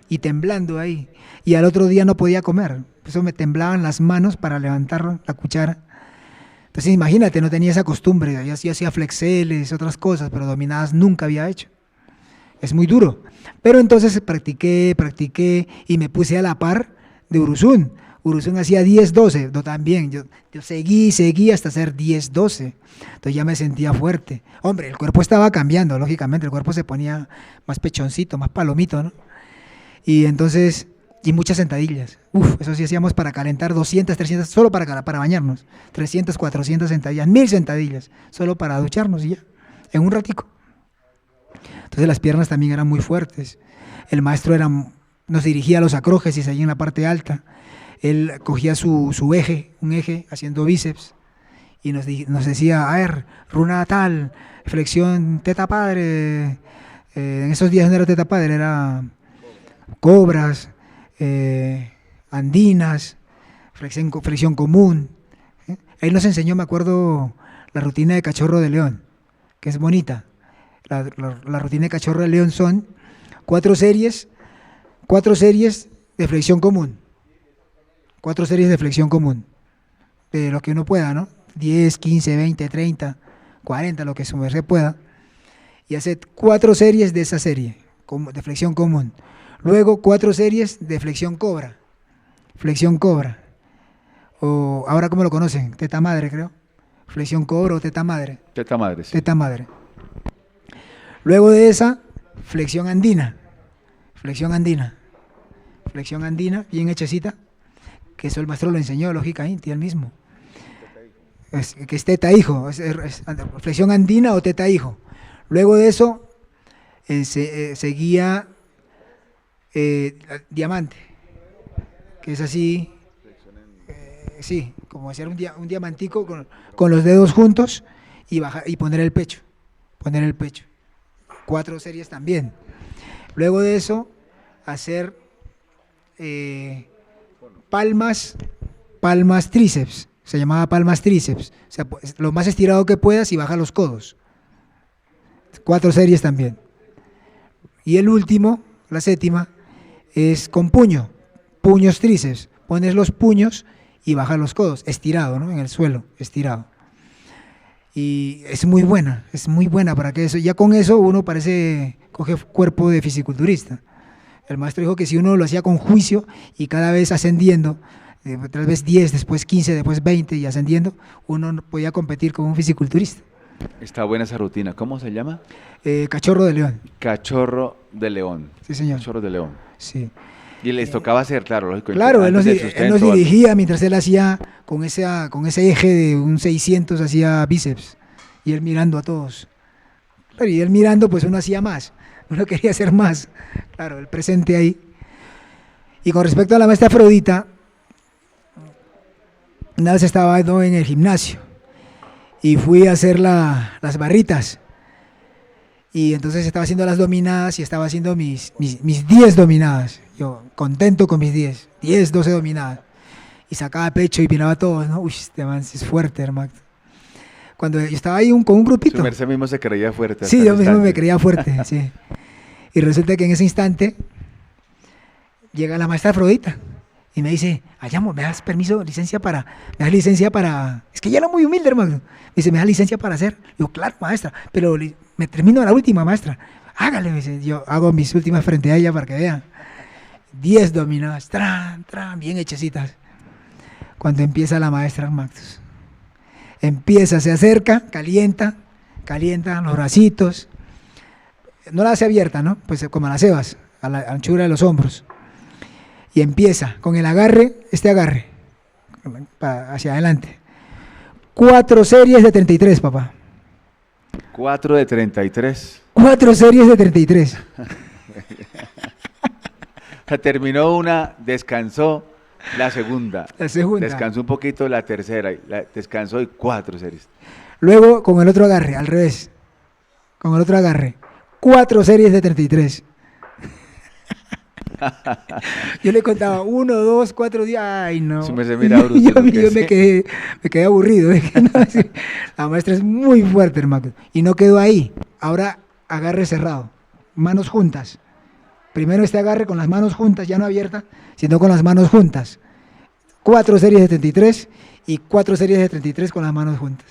y temblando ahí. Y al otro día no podía comer, eso me temblaban las manos para levantar la cuchara. Entonces imagínate, no tenía esa costumbre, yo hacía flexeles, otras cosas, pero dominadas nunca había hecho. Es muy duro. Pero entonces practiqué y me puse a la par de Uruzún. Uruzún hacía 10-12, yo también, yo seguí hasta hacer 10-12. Entonces ya me sentía fuerte. Hombre, el cuerpo estaba cambiando, lógicamente, el cuerpo se ponía más pechoncito, más palomito, ¿no? Y entonces, y muchas sentadillas. Eso sí hacíamos para calentar 200, 300, solo para bañarnos. 300, 400 sentadillas, 1000 sentadillas, solo para ducharnos y ya, en un ratico. Entonces las piernas también eran muy fuertes. El maestro nos dirigía a los acrógesis allí en la parte alta. Él cogía un eje haciendo bíceps y nos decía, a ver, runa tal, flexión teta padre. En esos días no era teta padre, era cobras, andinas, flexión común. Él nos enseñó, me acuerdo, la rutina de cachorro de león, que es bonita. La rutina de cachorro de león son 4 series de flexión común. 4 series de flexión común. De lo que uno pueda, ¿no? 10, 15, 20, 30, 40, lo que su merced pueda. Y hace 4 series de esa serie, de flexión común. Luego 4 series de flexión cobra. Flexión cobra. O ahora, ¿cómo lo conocen? Teta madre, creo. Flexión cobra o teta madre. Teta madre, sí. Teta madre. Luego de esa, flexión andina, bien hechecita, que eso el maestro lo enseñó, lógicamente, él mismo. Que es teta hijo, es flexión andina o teta hijo. Luego de eso, seguía diamante, que es así, sí, como hacer un diamantico con los dedos juntos y poner el pecho. 4 series también. Luego de eso, hacer palmas tríceps. Se llamaba palmas tríceps. O sea, lo más estirado que puedas y baja los codos. 4 series también. Y el último, la séptima, es con puños tríceps. Pones los puños y baja los codos, estirado, ¿no? En el suelo, estirado. Y es muy buena para que eso, ya con eso uno coge cuerpo de fisiculturista. El maestro dijo que si uno lo hacía con juicio y cada vez ascendiendo, tal vez 10, después 15, después 20 y ascendiendo, uno podía competir con un fisiculturista. Está buena esa rutina, ¿cómo se llama? Cachorro de león. Cachorro de león. Sí, señor. Cachorro de león. Sí. Y les tocaba hacer, claro, lógico. Claro, él antes nos, del él nos sustento, algo. dirigía mientras él hacía con ese eje de un 600, hacía bíceps. Y él mirando a todos. Claro, y él mirando, pues uno hacía más. Uno quería hacer más. Claro, el presente ahí. Y con respecto a la maestra Afrodita, una vez estaba yo en el gimnasio y fui a hacer las barritas. Y entonces estaba haciendo las dominadas y estaba haciendo mis 10 dominadas. Yo contento con mis 10, 12 dominadas. Y sacaba pecho y miraba a todos, ¿no? Uy, este man es fuerte, hermano. Cuando yo estaba ahí con un grupito. Su merced mismo se creía fuerte. Sí, hasta yo el mismo me instante. creía fuerte, sí. Y resulta que en ese instante llega la maestra Afrodita y me dice, Ayamo, ¿me das permiso, licencia para, es que ella era muy humilde, hermano. Me dice, ¿me das licencia para hacer? Digo, claro, maestra, pero me termino la última, maestra. Hágale, me dice, yo hago mis últimas frente a ella para que vean. 10 dominadas, bien hechecitas. Cuando empieza la maestra, Magnus. Empieza, se acerca, calienta los bracitos. No la hace abierta, ¿no? Pues como las cebas, a la anchura de los hombros. Y empieza con el agarre, hacia adelante. 4 series de 33, papá. 4 de 33. 4 series de 33. Terminó una, descansó la segunda. La segunda. Descansó un poquito la tercera. Descansó y 4 series. Luego con el otro agarre, al revés. Con el otro agarre. 4 series de 33. Yo le contaba 1, 2, 4 días. Ay, no. Sí, se mira bruto, yo lo que me sé. quedé aburrido. La maestra es muy fuerte, hermano. Y no quedó ahí. Ahora agarre cerrado. Manos juntas. Primero este agarre con las manos juntas, ya no abiertas, sino con las manos juntas. 4 series de 33 y 4 series de 33 con las manos juntas.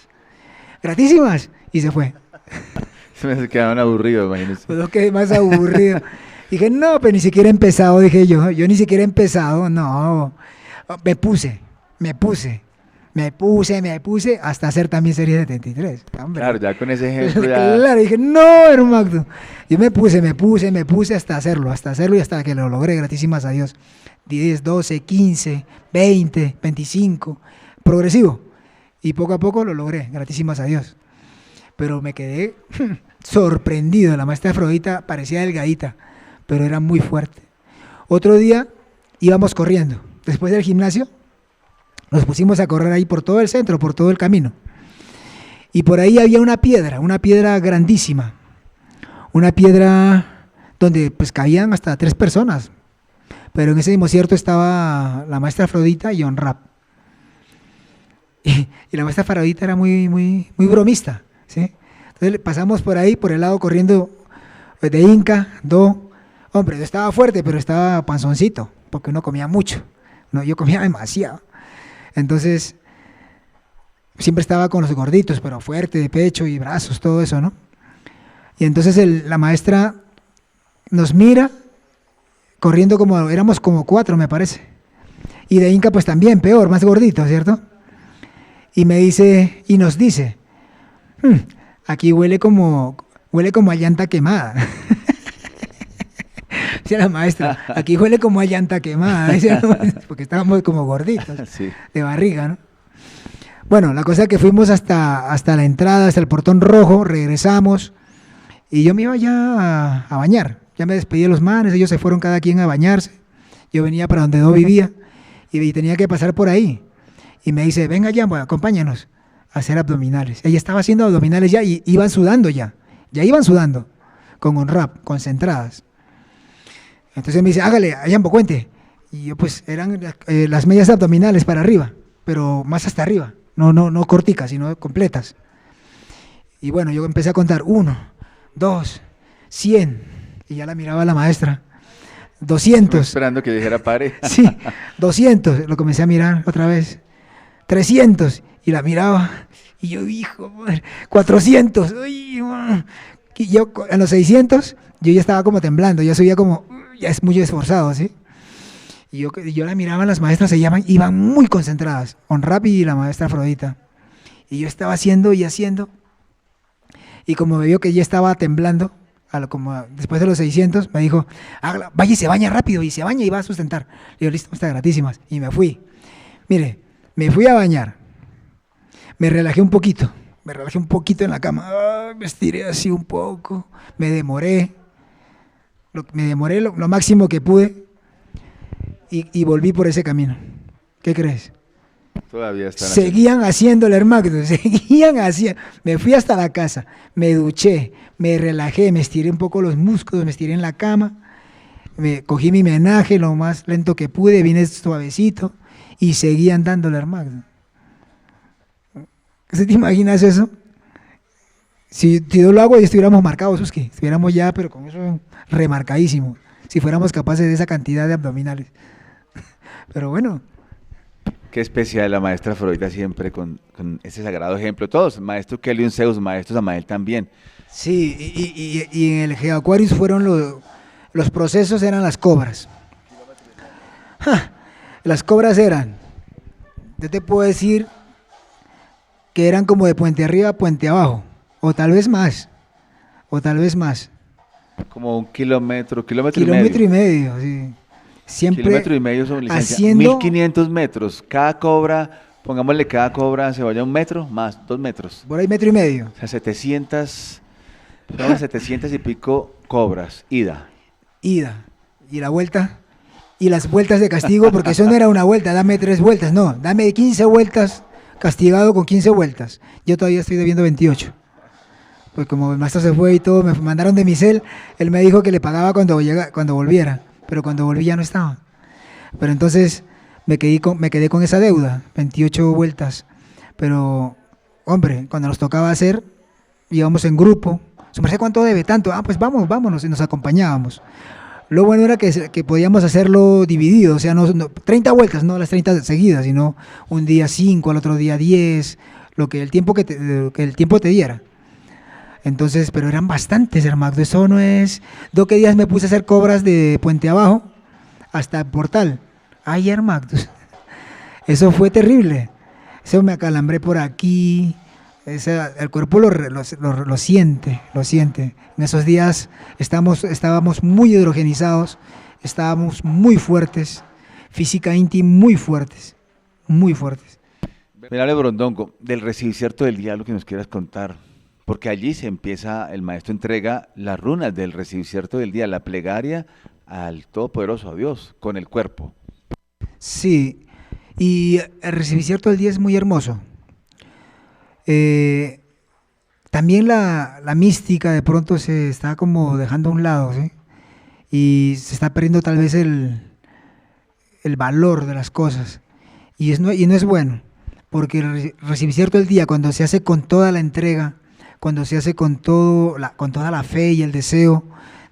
Gratísimas. Y se fue. Se me quedaron aburridos, imagínense. Pues no quedé más aburrido. Dije, no, pero ni siquiera he empezado, dije yo ni siquiera he empezado, no. Me puse hasta hacer también series de 33. Hombre. Claro, ya con ese ejemplo ya... Claro, dije, no, hermano. Yo me puse hasta hacerlo y hasta que lo logré, gratísimas a Dios. 10, 12, 15, 20, 25, progresivo. Y poco a poco lo logré, gratísimas a Dios. Pero me quedé sorprendido. La maestra Afrodita parecía delgadita, pero era muy fuerte. Otro día íbamos corriendo. Después del gimnasio, nos pusimos a correr ahí por todo el centro, por todo el camino. Y por ahí había una piedra grandísima. Una piedra donde pues cabían hasta 3 personas. Pero en ese mismo cierto estaba la maestra Afrodita y John Rapp. Y la maestra Afrodita era muy bromista, ¿sí? Entonces pasamos por ahí, por el lado corriendo de Inca, Hombre, yo estaba fuerte, pero estaba panzoncito, porque uno comía mucho. No, yo comía demasiado. Entonces, siempre estaba con los gorditos, pero fuerte, de pecho y brazos, todo eso, ¿no? Y entonces la maestra nos mira, corriendo éramos como 4, me parece. Y de Inca, pues también, peor, más gordito, ¿cierto? Y nos dice, aquí huele como a llanta quemada. Decía la maestra, aquí huele como a llanta quemada, porque estábamos como gorditos, Sí. de barriga, ¿no? Bueno, la cosa es que fuimos hasta la entrada, hasta el portón rojo, regresamos, y yo me iba ya a bañar. Ya me despedí de los manes, ellos se fueron cada quien a bañarse. Yo venía para donde vivía, y tenía que pasar por ahí. Y me dice, venga ya, acompáñanos a hacer abdominales. Ella estaba haciendo abdominales ya, y iban sudando ya iban sudando, con un rap, concentradas. Entonces me dice, hágale, Ayambo, cuente. Y yo pues eran las medias abdominales para arriba, pero más hasta arriba, no corticas, sino completas. Y bueno, yo empecé a contar, 1, 2, 100, y ya la miraba la maestra, 200. Esperando que dijera pare. Sí, 200, lo comencé a mirar otra vez, 300, y la miraba, y yo, hijo, madre, 400, uy, y yo en los 600, yo ya estaba como temblando, ya subía como, ya es muy esforzado, ¿sí? Y yo la miraba, las maestras iban muy concentradas, Onrap y la maestra Afrodita. Y yo estaba haciendo, y como me vio que ya estaba temblando, después de los 600, me dijo, vaya y se baña rápido, y se baña y va a sustentar. Le digo, listo, está gratísimas. Y me fui. Mire, me fui a bañar. Me relajé un poquito en la cama. Me estiré así un poco. Me demoré lo máximo que pude y volví por ese camino. ¿Qué crees? Todavía están seguían haciendo el Hermagdo, seguían haciendo. Me fui hasta la casa, me duché, me relajé, me estiré un poco los músculos, me estiré en la cama, me cogí mi menaje lo más lento que pude, vine suavecito y seguían dando el Hermagdo. ¿Se te imaginas eso? Si yo lo hago y estuviéramos marcados, Suski, estuviéramos ya, pero con eso remarcadísimo, si fuéramos capaces de esa cantidad de abdominales. Pero bueno. Qué especial la maestra Afrodita siempre con ese sagrado ejemplo. Todos, maestro Kelly Zeus, maestro Samael también. Sí, y en el GeoAquarius fueron los procesos eran las cobras. Las cobras eran, yo te puedo decir que eran como de puente arriba a puente abajo, o tal vez más. Como un kilómetro y medio, sí. Siempre kilómetro y medio sobre licencia, haciendo 1500 metros. Cada cobra, pongámosle cada cobra se vaya 1 metro, más 2 metros. Por ahí 1,5 metros. O sea, 700 y pico cobras, ida. Y la vuelta, y las vueltas de castigo, porque eso no era una vuelta, dame 3 vueltas, no, dame 15 vueltas, castigado con 15 vueltas. Yo todavía estoy debiendo 28. Pues como el maestro se fue y todo, me mandaron de mi cel, él me dijo que le pagaba cuando volviera. Pero cuando volví ya no estaba. Pero entonces me quedé con esa deuda, 28 vueltas. Pero, hombre, cuando nos tocaba hacer, íbamos en grupo. ¿Su merced cuánto debe? Tanto. Pues vámonos, y nos acompañábamos. Lo bueno era que podíamos hacerlo dividido, o sea, no 30 vueltas, no las 30 seguidas, sino un día 5, al otro día 10, que el tiempo te diera. Entonces, pero eran bastantes, Hermagdo. Eso no es. 2 días me puse a hacer cobras de puente abajo hasta el portal. Ay, Hermagdo. Eso fue terrible. Eso me acalambré por aquí. El cuerpo lo siente. En esos días estábamos muy hidrogenizados, estábamos muy fuertes, física íntima muy fuertes. Mirale, Brondongo, del recibicierto del día, lo que nos quieras contar. Porque allí se empieza, el maestro entrega las runas del recibicierto del día, la plegaria al Todopoderoso, a Dios, con el cuerpo. Sí, y el recibicierto del día es muy hermoso. También la mística de pronto se está como dejando a un lado, ¿sí? Y se está perdiendo tal vez el valor de las cosas. Y no es bueno, porque el recibicierto del día, cuando se hace con toda la entrega, cuando se hace con toda la fe y el deseo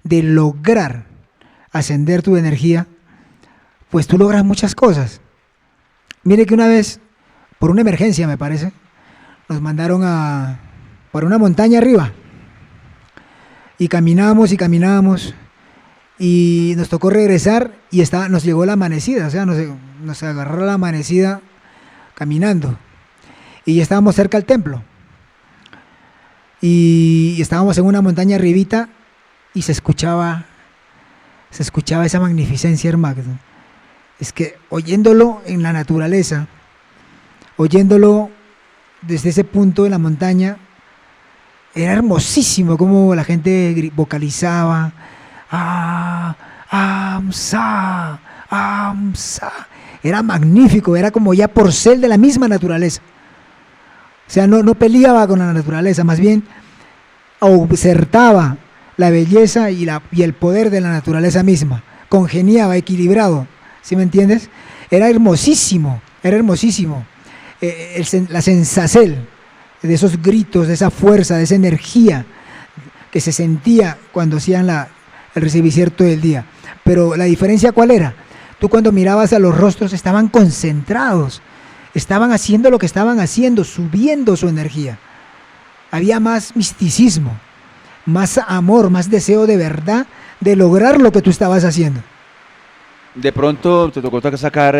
de lograr ascender tu energía, pues tú logras muchas cosas. Mire que una vez, por una emergencia me parece, nos mandaron por una montaña arriba y caminábamos y nos tocó regresar y nos llegó la amanecida, o sea, nos agarró la amanecida caminando y ya estábamos cerca del templo. Y estábamos en una montaña arribita y se escuchaba esa magnificencia, Hermagdo. Es que oyéndolo en la naturaleza, oyéndolo desde ese punto de la montaña, era hermosísimo como la gente vocalizaba, Amsa, Amsa. Era magnífico, era como ya porcel de la misma naturaleza. O sea, no peleaba con la naturaleza, más bien observaba la belleza y el poder de la naturaleza misma, congeniaba, equilibrado, ¿sí me entiendes? Era hermosísimo, la sensacel de esos gritos, de esa fuerza, de esa energía que se sentía cuando hacían el recibicierto del día. Pero la diferencia, ¿cuál era? Tú cuando mirabas a los rostros estaban concentrados, estaban haciendo lo que estaban haciendo, subiendo su energía. Había más misticismo, más amor, más deseo de verdad de lograr lo que tú estabas haciendo. De pronto te tocó sacar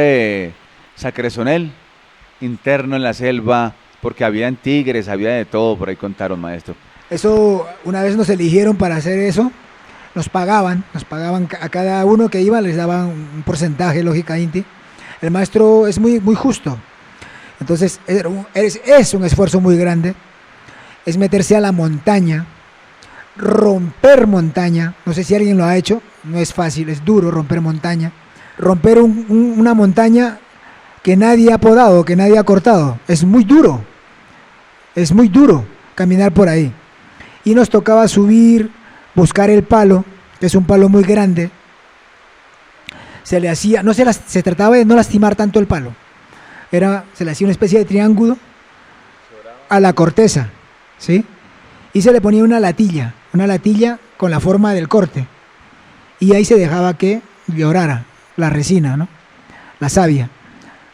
sacresonel interno en la selva, porque habían tigres, había de todo, por ahí contaron, maestro. Eso, una vez nos eligieron para hacer eso, nos pagaban a cada uno que iba, les daban un porcentaje, lógicamente. El maestro es muy, muy justo. Entonces, es un esfuerzo muy grande. Es meterse a la montaña, romper montaña. No sé si alguien lo ha hecho, no es fácil, es duro romper montaña. Romper una montaña que nadie ha podado, que nadie ha cortado. Es muy duro caminar por ahí. Y nos tocaba subir, buscar el palo, que es un palo muy grande. Se le hacía, se trataba de no lastimar tanto el palo. Se le hacía una especie de triángulo a la corteza, ¿sí? Y se le ponía una latilla con la forma del corte. Y ahí se dejaba que llorara la resina, ¿no? La savia.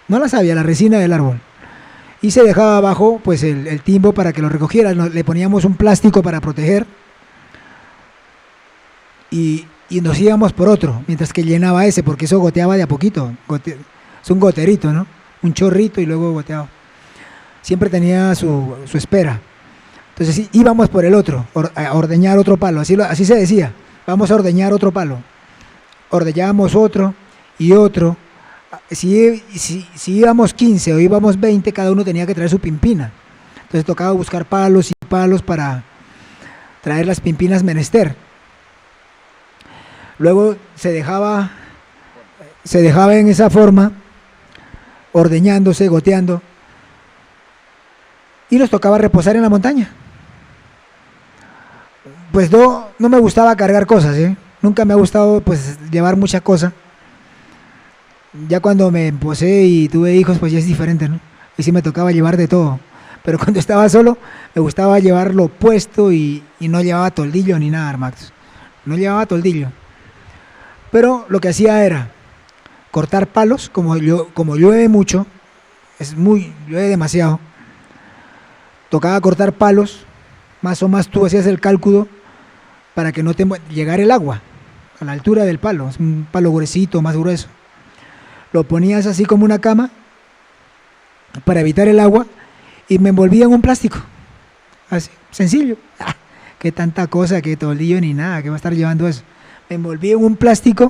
No la savia, la resina del árbol. Y se dejaba abajo pues el timbo para que lo recogiera. Le poníamos un plástico para proteger y nos íbamos por otro, mientras que llenaba ese, porque eso goteaba de a poquito. Es un goterito, ¿no? Un chorrito y luego goteaba. Siempre tenía su espera. Entonces sí, íbamos por el otro, a ordeñar otro palo, así se decía, vamos a ordeñar otro palo. Ordeñábamos otro y otro. Si íbamos 15 o íbamos 20, cada uno tenía que traer su pimpina. Entonces tocaba buscar palos y palos para traer las pimpinas menester. Luego se dejaba en esa forma, ordeñándose, goteando, y nos tocaba reposar en la montaña. Pues no me gustaba cargar cosas, ¿eh? Nunca me ha gustado pues llevar mucha cosa. Ya cuando me posé y tuve hijos, pues ya es diferente, ¿no? Y sí me tocaba llevar de todo. Pero cuando estaba solo, me gustaba llevarlo puesto y no llevaba toldillo ni nada, Max. No llevaba toldillo. Pero lo que hacía era cortar palos, como llueve mucho, llueve demasiado. Tocaba cortar palos, más o más tú hacías el cálculo para que no te llegara el agua a la altura del palo. Es un palo gruesito, más grueso. Lo ponías así como una cama para evitar el agua y me envolvía en un plástico. Así, sencillo. Qué tanta cosa, qué toldillo ni nada, que va a estar llevando eso. Me envolvía en un plástico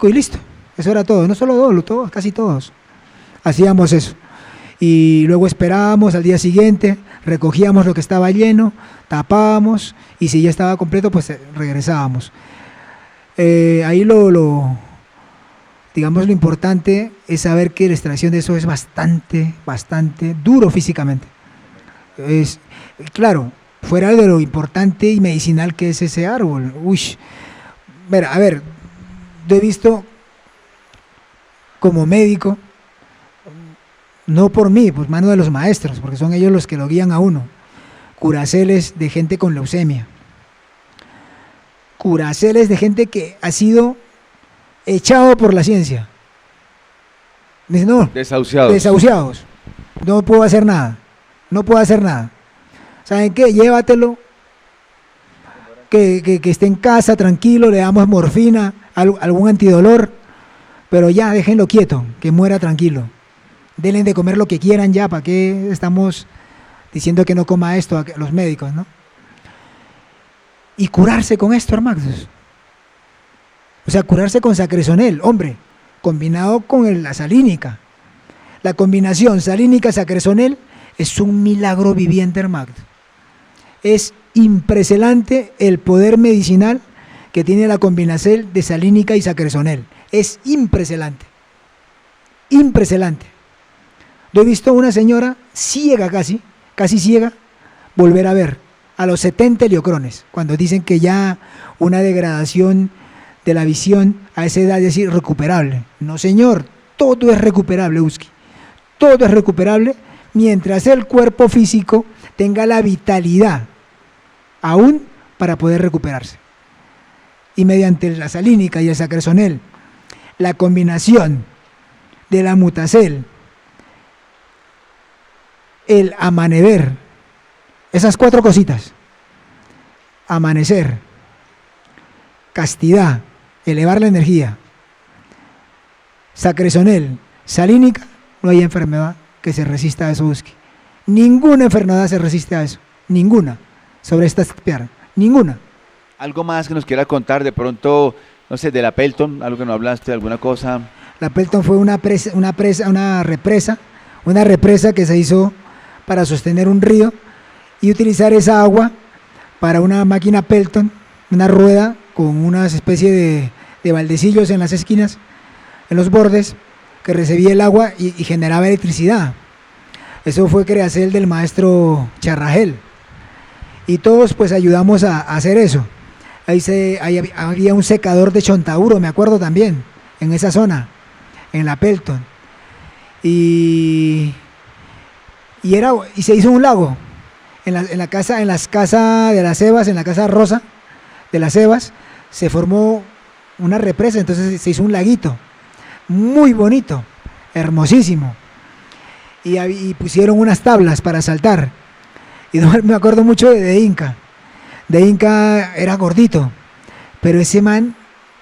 y listo. Eso era todo. No solo todos, casi todos. Hacíamos eso. Y luego esperábamos al día siguiente, recogíamos lo que estaba lleno, tapábamos y si ya estaba completo, pues regresábamos. Ahí digamos, lo importante es saber que la extracción de eso es bastante duro físicamente. Claro, fuera de lo importante y medicinal que es ese árbol. A ver, yo he visto como médico, no por mí, por mano de los maestros, porque son ellos los que lo guían a uno, curaceles de gente con leucemia, curaceles de gente que ha sido echado por la ciencia. Me dice, no, desahuciados, no puedo hacer nada. ¿Saben qué? Llévatelo, que esté en casa tranquilo, le damos morfina, algún antidolor, pero ya déjenlo quieto, que muera tranquilo. Denle de comer lo que quieran ya, ¿para qué estamos diciendo que no coma esto a los médicos, no? Y curarse con esto, hermanos. O sea, curarse con sacresonel, hombre, combinado con la salínica. La combinación salínica-sacresonel es un milagro viviente, hermano. Es impresionante el poder medicinal que tiene la combinación de salínica y sacresonel. Es impresionante. Impresionante. Yo he visto a una señora ciega casi ciega, volver a ver a los 70 heliocrones, cuando dicen que ya una degradación de la visión a esa edad es irrecuperable. No, señor, todo es recuperable, Uski. Todo es recuperable mientras el cuerpo físico tenga la vitalidad aún para poder recuperarse. Y mediante la salínica y el sacresonel, la combinación de la mutacel, el amanecer, esas 4 cositas, amanecer, castidad, elevar la energía, sacresonel, salínica, no hay enfermedad que se resista a eso, Uski. Ninguna enfermedad se resiste a eso, ninguna. sobre esta expiar, ninguna. ¿Algo más que nos quiera contar de pronto, no sé, de la Pelton, algo que no hablaste, alguna cosa? La Pelton fue una represa que se hizo para sostener un río y utilizar esa agua para una máquina Pelton, una rueda con una especie de baldecillos en las esquinas, en los bordes, que recibía el agua y generaba electricidad. Eso fue creación del maestro Charragel. Y todos pues ayudamos a hacer eso. Había un secador de Chontauro, me acuerdo también, en esa zona, en la Pelton. Y se hizo un lago en las casas de las Evas, en la casa Rosa de las Evas, se formó una represa, entonces se hizo un laguito muy bonito, hermosísimo, y pusieron unas tablas para saltar. Y me acuerdo mucho de Inca. De Inca era gordito, pero ese man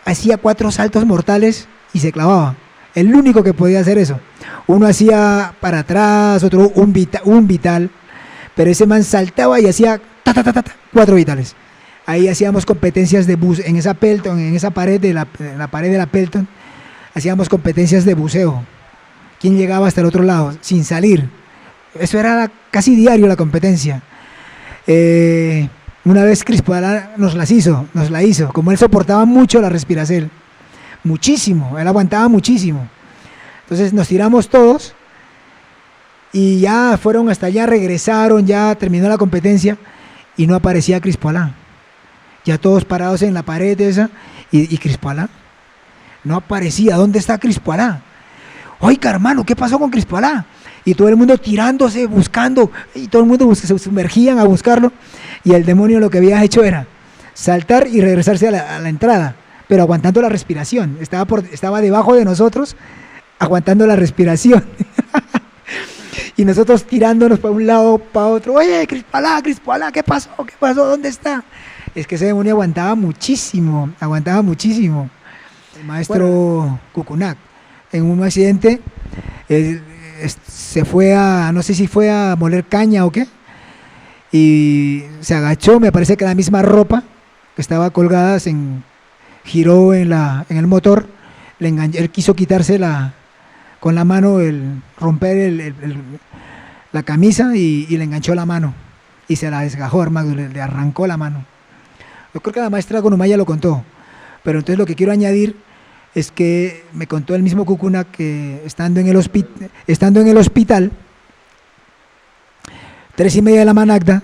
hacía 4 saltos mortales y se clavaba. El único que podía hacer eso. Uno hacía para atrás, otro un vital, pero ese man saltaba y hacía 4 vitales. Ahí hacíamos competencias de buceo, en esa Pelton, en esa pared en la pared de la Pelton, hacíamos competencias de buceo. ¿Quién llegaba hasta el otro lado sin salir? Eso era casi diario la competencia. Una vez Crispalá nos la hizo, como él soportaba mucho la respiración, muchísimo, él aguantaba muchísimo. Entonces nos tiramos todos y ya fueron hasta allá, regresaron, ya terminó la competencia y no aparecía Crispalá. Ya todos parados en la pared esa y Crispalá no aparecía. ¿Dónde está Crispalá? Oiga, hermano, ¿qué pasó con Crispalá? Y todo el mundo tirándose, buscando, y todo el mundo se sumergían a buscarlo, y el demonio lo que había hecho era saltar y regresarse a la entrada, pero aguantando la respiración. Estaba debajo de nosotros, aguantando la respiración. Y nosotros tirándonos para un lado, para otro. Oye, Crispalá, ¿qué pasó? ¿Dónde está? Es que ese demonio aguantaba muchísimo. El maestro Cucunac, en un accidente, se fue no sé si fue a moler caña o qué, y se agachó, me parece que la misma ropa que estaba colgada giró en el motor, él quiso quitarse con la mano, romper la camisa y le enganchó la mano y se la desgajó, hermano, le arrancó la mano. Yo creo que la maestra Gonumaya lo contó, pero entonces lo que quiero añadir es que me contó el mismo Cucuna que estando en el hospital, 3:30 de la managda,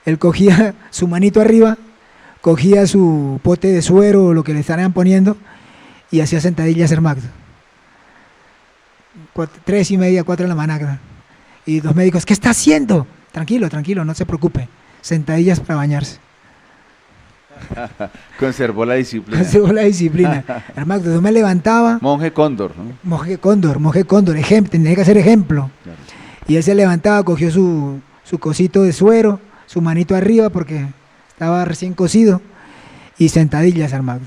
él cogía su manito arriba, cogía su pote de suero o lo que le estarían poniendo y hacía sentadillas, hermano. 3:30, 4 de la managda. Y los médicos, ¿qué está haciendo? Tranquilo, no se preocupe. Sentadillas para bañarse. Conservó la disciplina. Hermano, yo me levantaba. Monje cóndor, ¿no? Monje cóndor, tenía que ser ejemplo. Claro. Y él se levantaba, cogió su cosito de suero, su manito arriba porque estaba recién cocido, y sentadillas, hermano.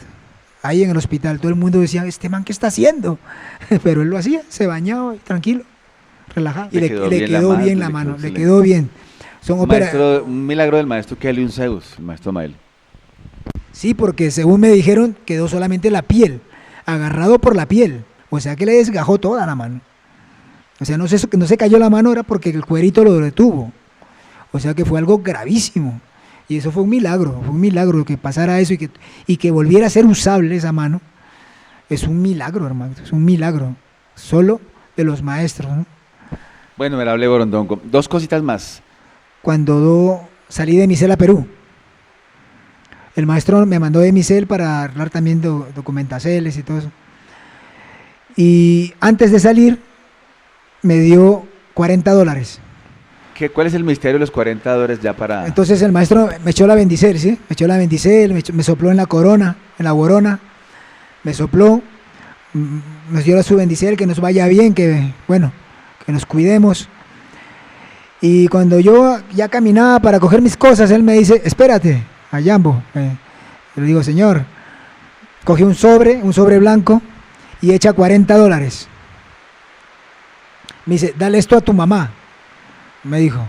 Ahí en el hospital todo el mundo decía, ¿este man qué está haciendo? Pero él lo hacía, se bañaba tranquilo, relajado. Y le quedó bien la mano, le quedó bien. Un milagro del maestro Kelly Zeus, el maestro Mael. Sí, porque según me dijeron, quedó solamente la piel, agarrado por la piel. O sea que le desgajó toda la mano. O sea, no se cayó la mano, era porque el cuerito lo detuvo. O sea que fue algo gravísimo. Y eso fue un milagro que pasara eso y que volviera a ser usable esa mano. Es un milagro, hermano, es un milagro. Solo de los maestros, ¿no? Bueno, me la hablé Borondongo. 2 cositas más. Cuando salí de Micel a Perú, el maestro me mandó de Micel para arreglar también documentaciones y todo eso. Y antes de salir, me dio $40. ¿Cuál es el misterio de los $40 ya para...? Entonces el maestro me echó la bendicel, ¿sí? Me echó la bendicel, me sopló en la corona, en la borona, me sopló, nos dio su bendicel, que nos vaya bien, que nos cuidemos. Y cuando yo ya caminaba para coger mis cosas, él me dice, espérate, a Yambo. Le digo, señor, coge un sobre blanco y echa $40. Me dice, dale esto a tu mamá, me dijo.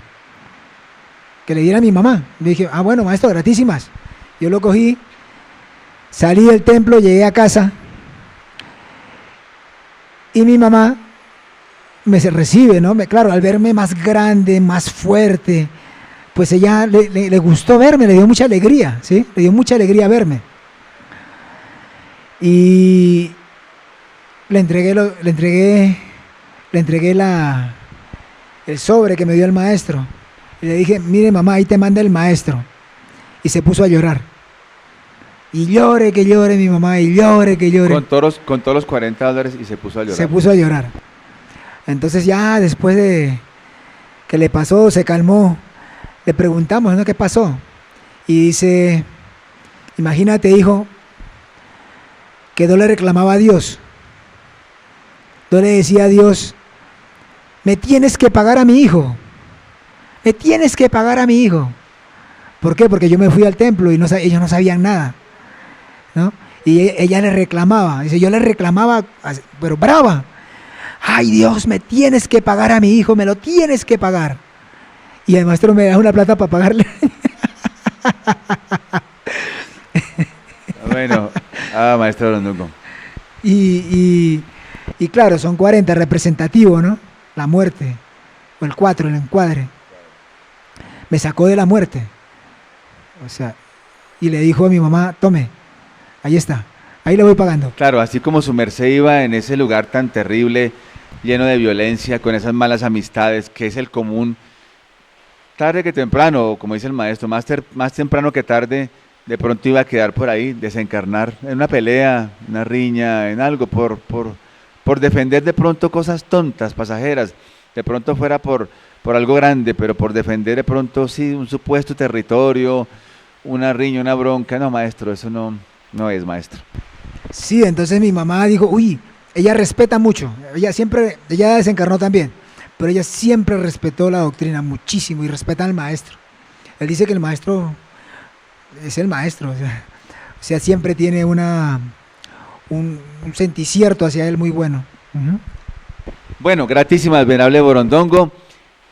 que le diera a mi mamá. Le dije, bueno, maestro, gratísimas. Yo lo cogí, salí del templo, llegué a casa y mi mamá me recibe, ¿no? Claro, al verme más grande, más fuerte, pues ella le gustó verme, le dio mucha alegría, ¿sí? Le dio mucha alegría verme. Y le entregué el sobre que me dio el maestro. Y le dije, mire mamá, ahí te manda el maestro. Y se puso a llorar. Y llore que llore mi mamá, y llore que llore. Con todos los $40 y se puso a llorar. Se puso a llorar. Entonces ya después de que le pasó, se calmó, le preguntamos, ¿no? ¿Qué pasó? Y dice, imagínate, hijo, que no le reclamaba a Dios. No le decía a Dios, me tienes que pagar a mi hijo. Me tienes que pagar a mi hijo. ¿Por qué? Porque yo me fui al templo y ellos no sabían nada, ¿no? Y ella le reclamaba. Dice, yo le reclamaba, pero brava. Ay, Dios, me tienes que pagar a mi hijo, me lo tienes que pagar. Y el maestro me da una plata para pagarle. Bueno, maestro Borondongo. Y claro, son 40, representativo, ¿no? La muerte, o el 4, el encuadre. Me sacó de la muerte. O sea, y le dijo a mi mamá, tome, ahí está, ahí le voy pagando. Claro, así como su merced iba en ese lugar tan terrible, lleno de violencia, con esas malas amistades, que es el común, tarde que temprano, como dice el maestro, más temprano que tarde, de pronto iba a quedar por ahí, desencarnar en una pelea, una riña, en algo, por defender de pronto cosas tontas, pasajeras, de pronto fuera por algo grande, pero por defender de pronto, sí, un supuesto territorio, una riña, una bronca. No, maestro, eso no es, maestro. Sí, entonces mi mamá dijo, uy, ella respeta mucho, ella desencarnó también, pero ella siempre respetó la doctrina muchísimo y respeta al maestro. Él dice que el maestro es el maestro, o sea siempre tiene un senticierto hacia él muy bueno. Uh-huh. Bueno, gratísimas, venerable Borondongo.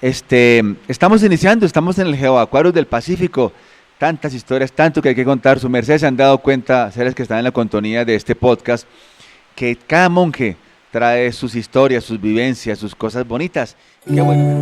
Estamos iniciando, estamos en el Geoacuarios del Pacífico. Tantas historias, tanto que hay que contar. Su merced se han dado cuenta, seres que están en la contonía de este podcast, que cada monje trae sus historias, sus vivencias, sus cosas bonitas. Y qué bueno.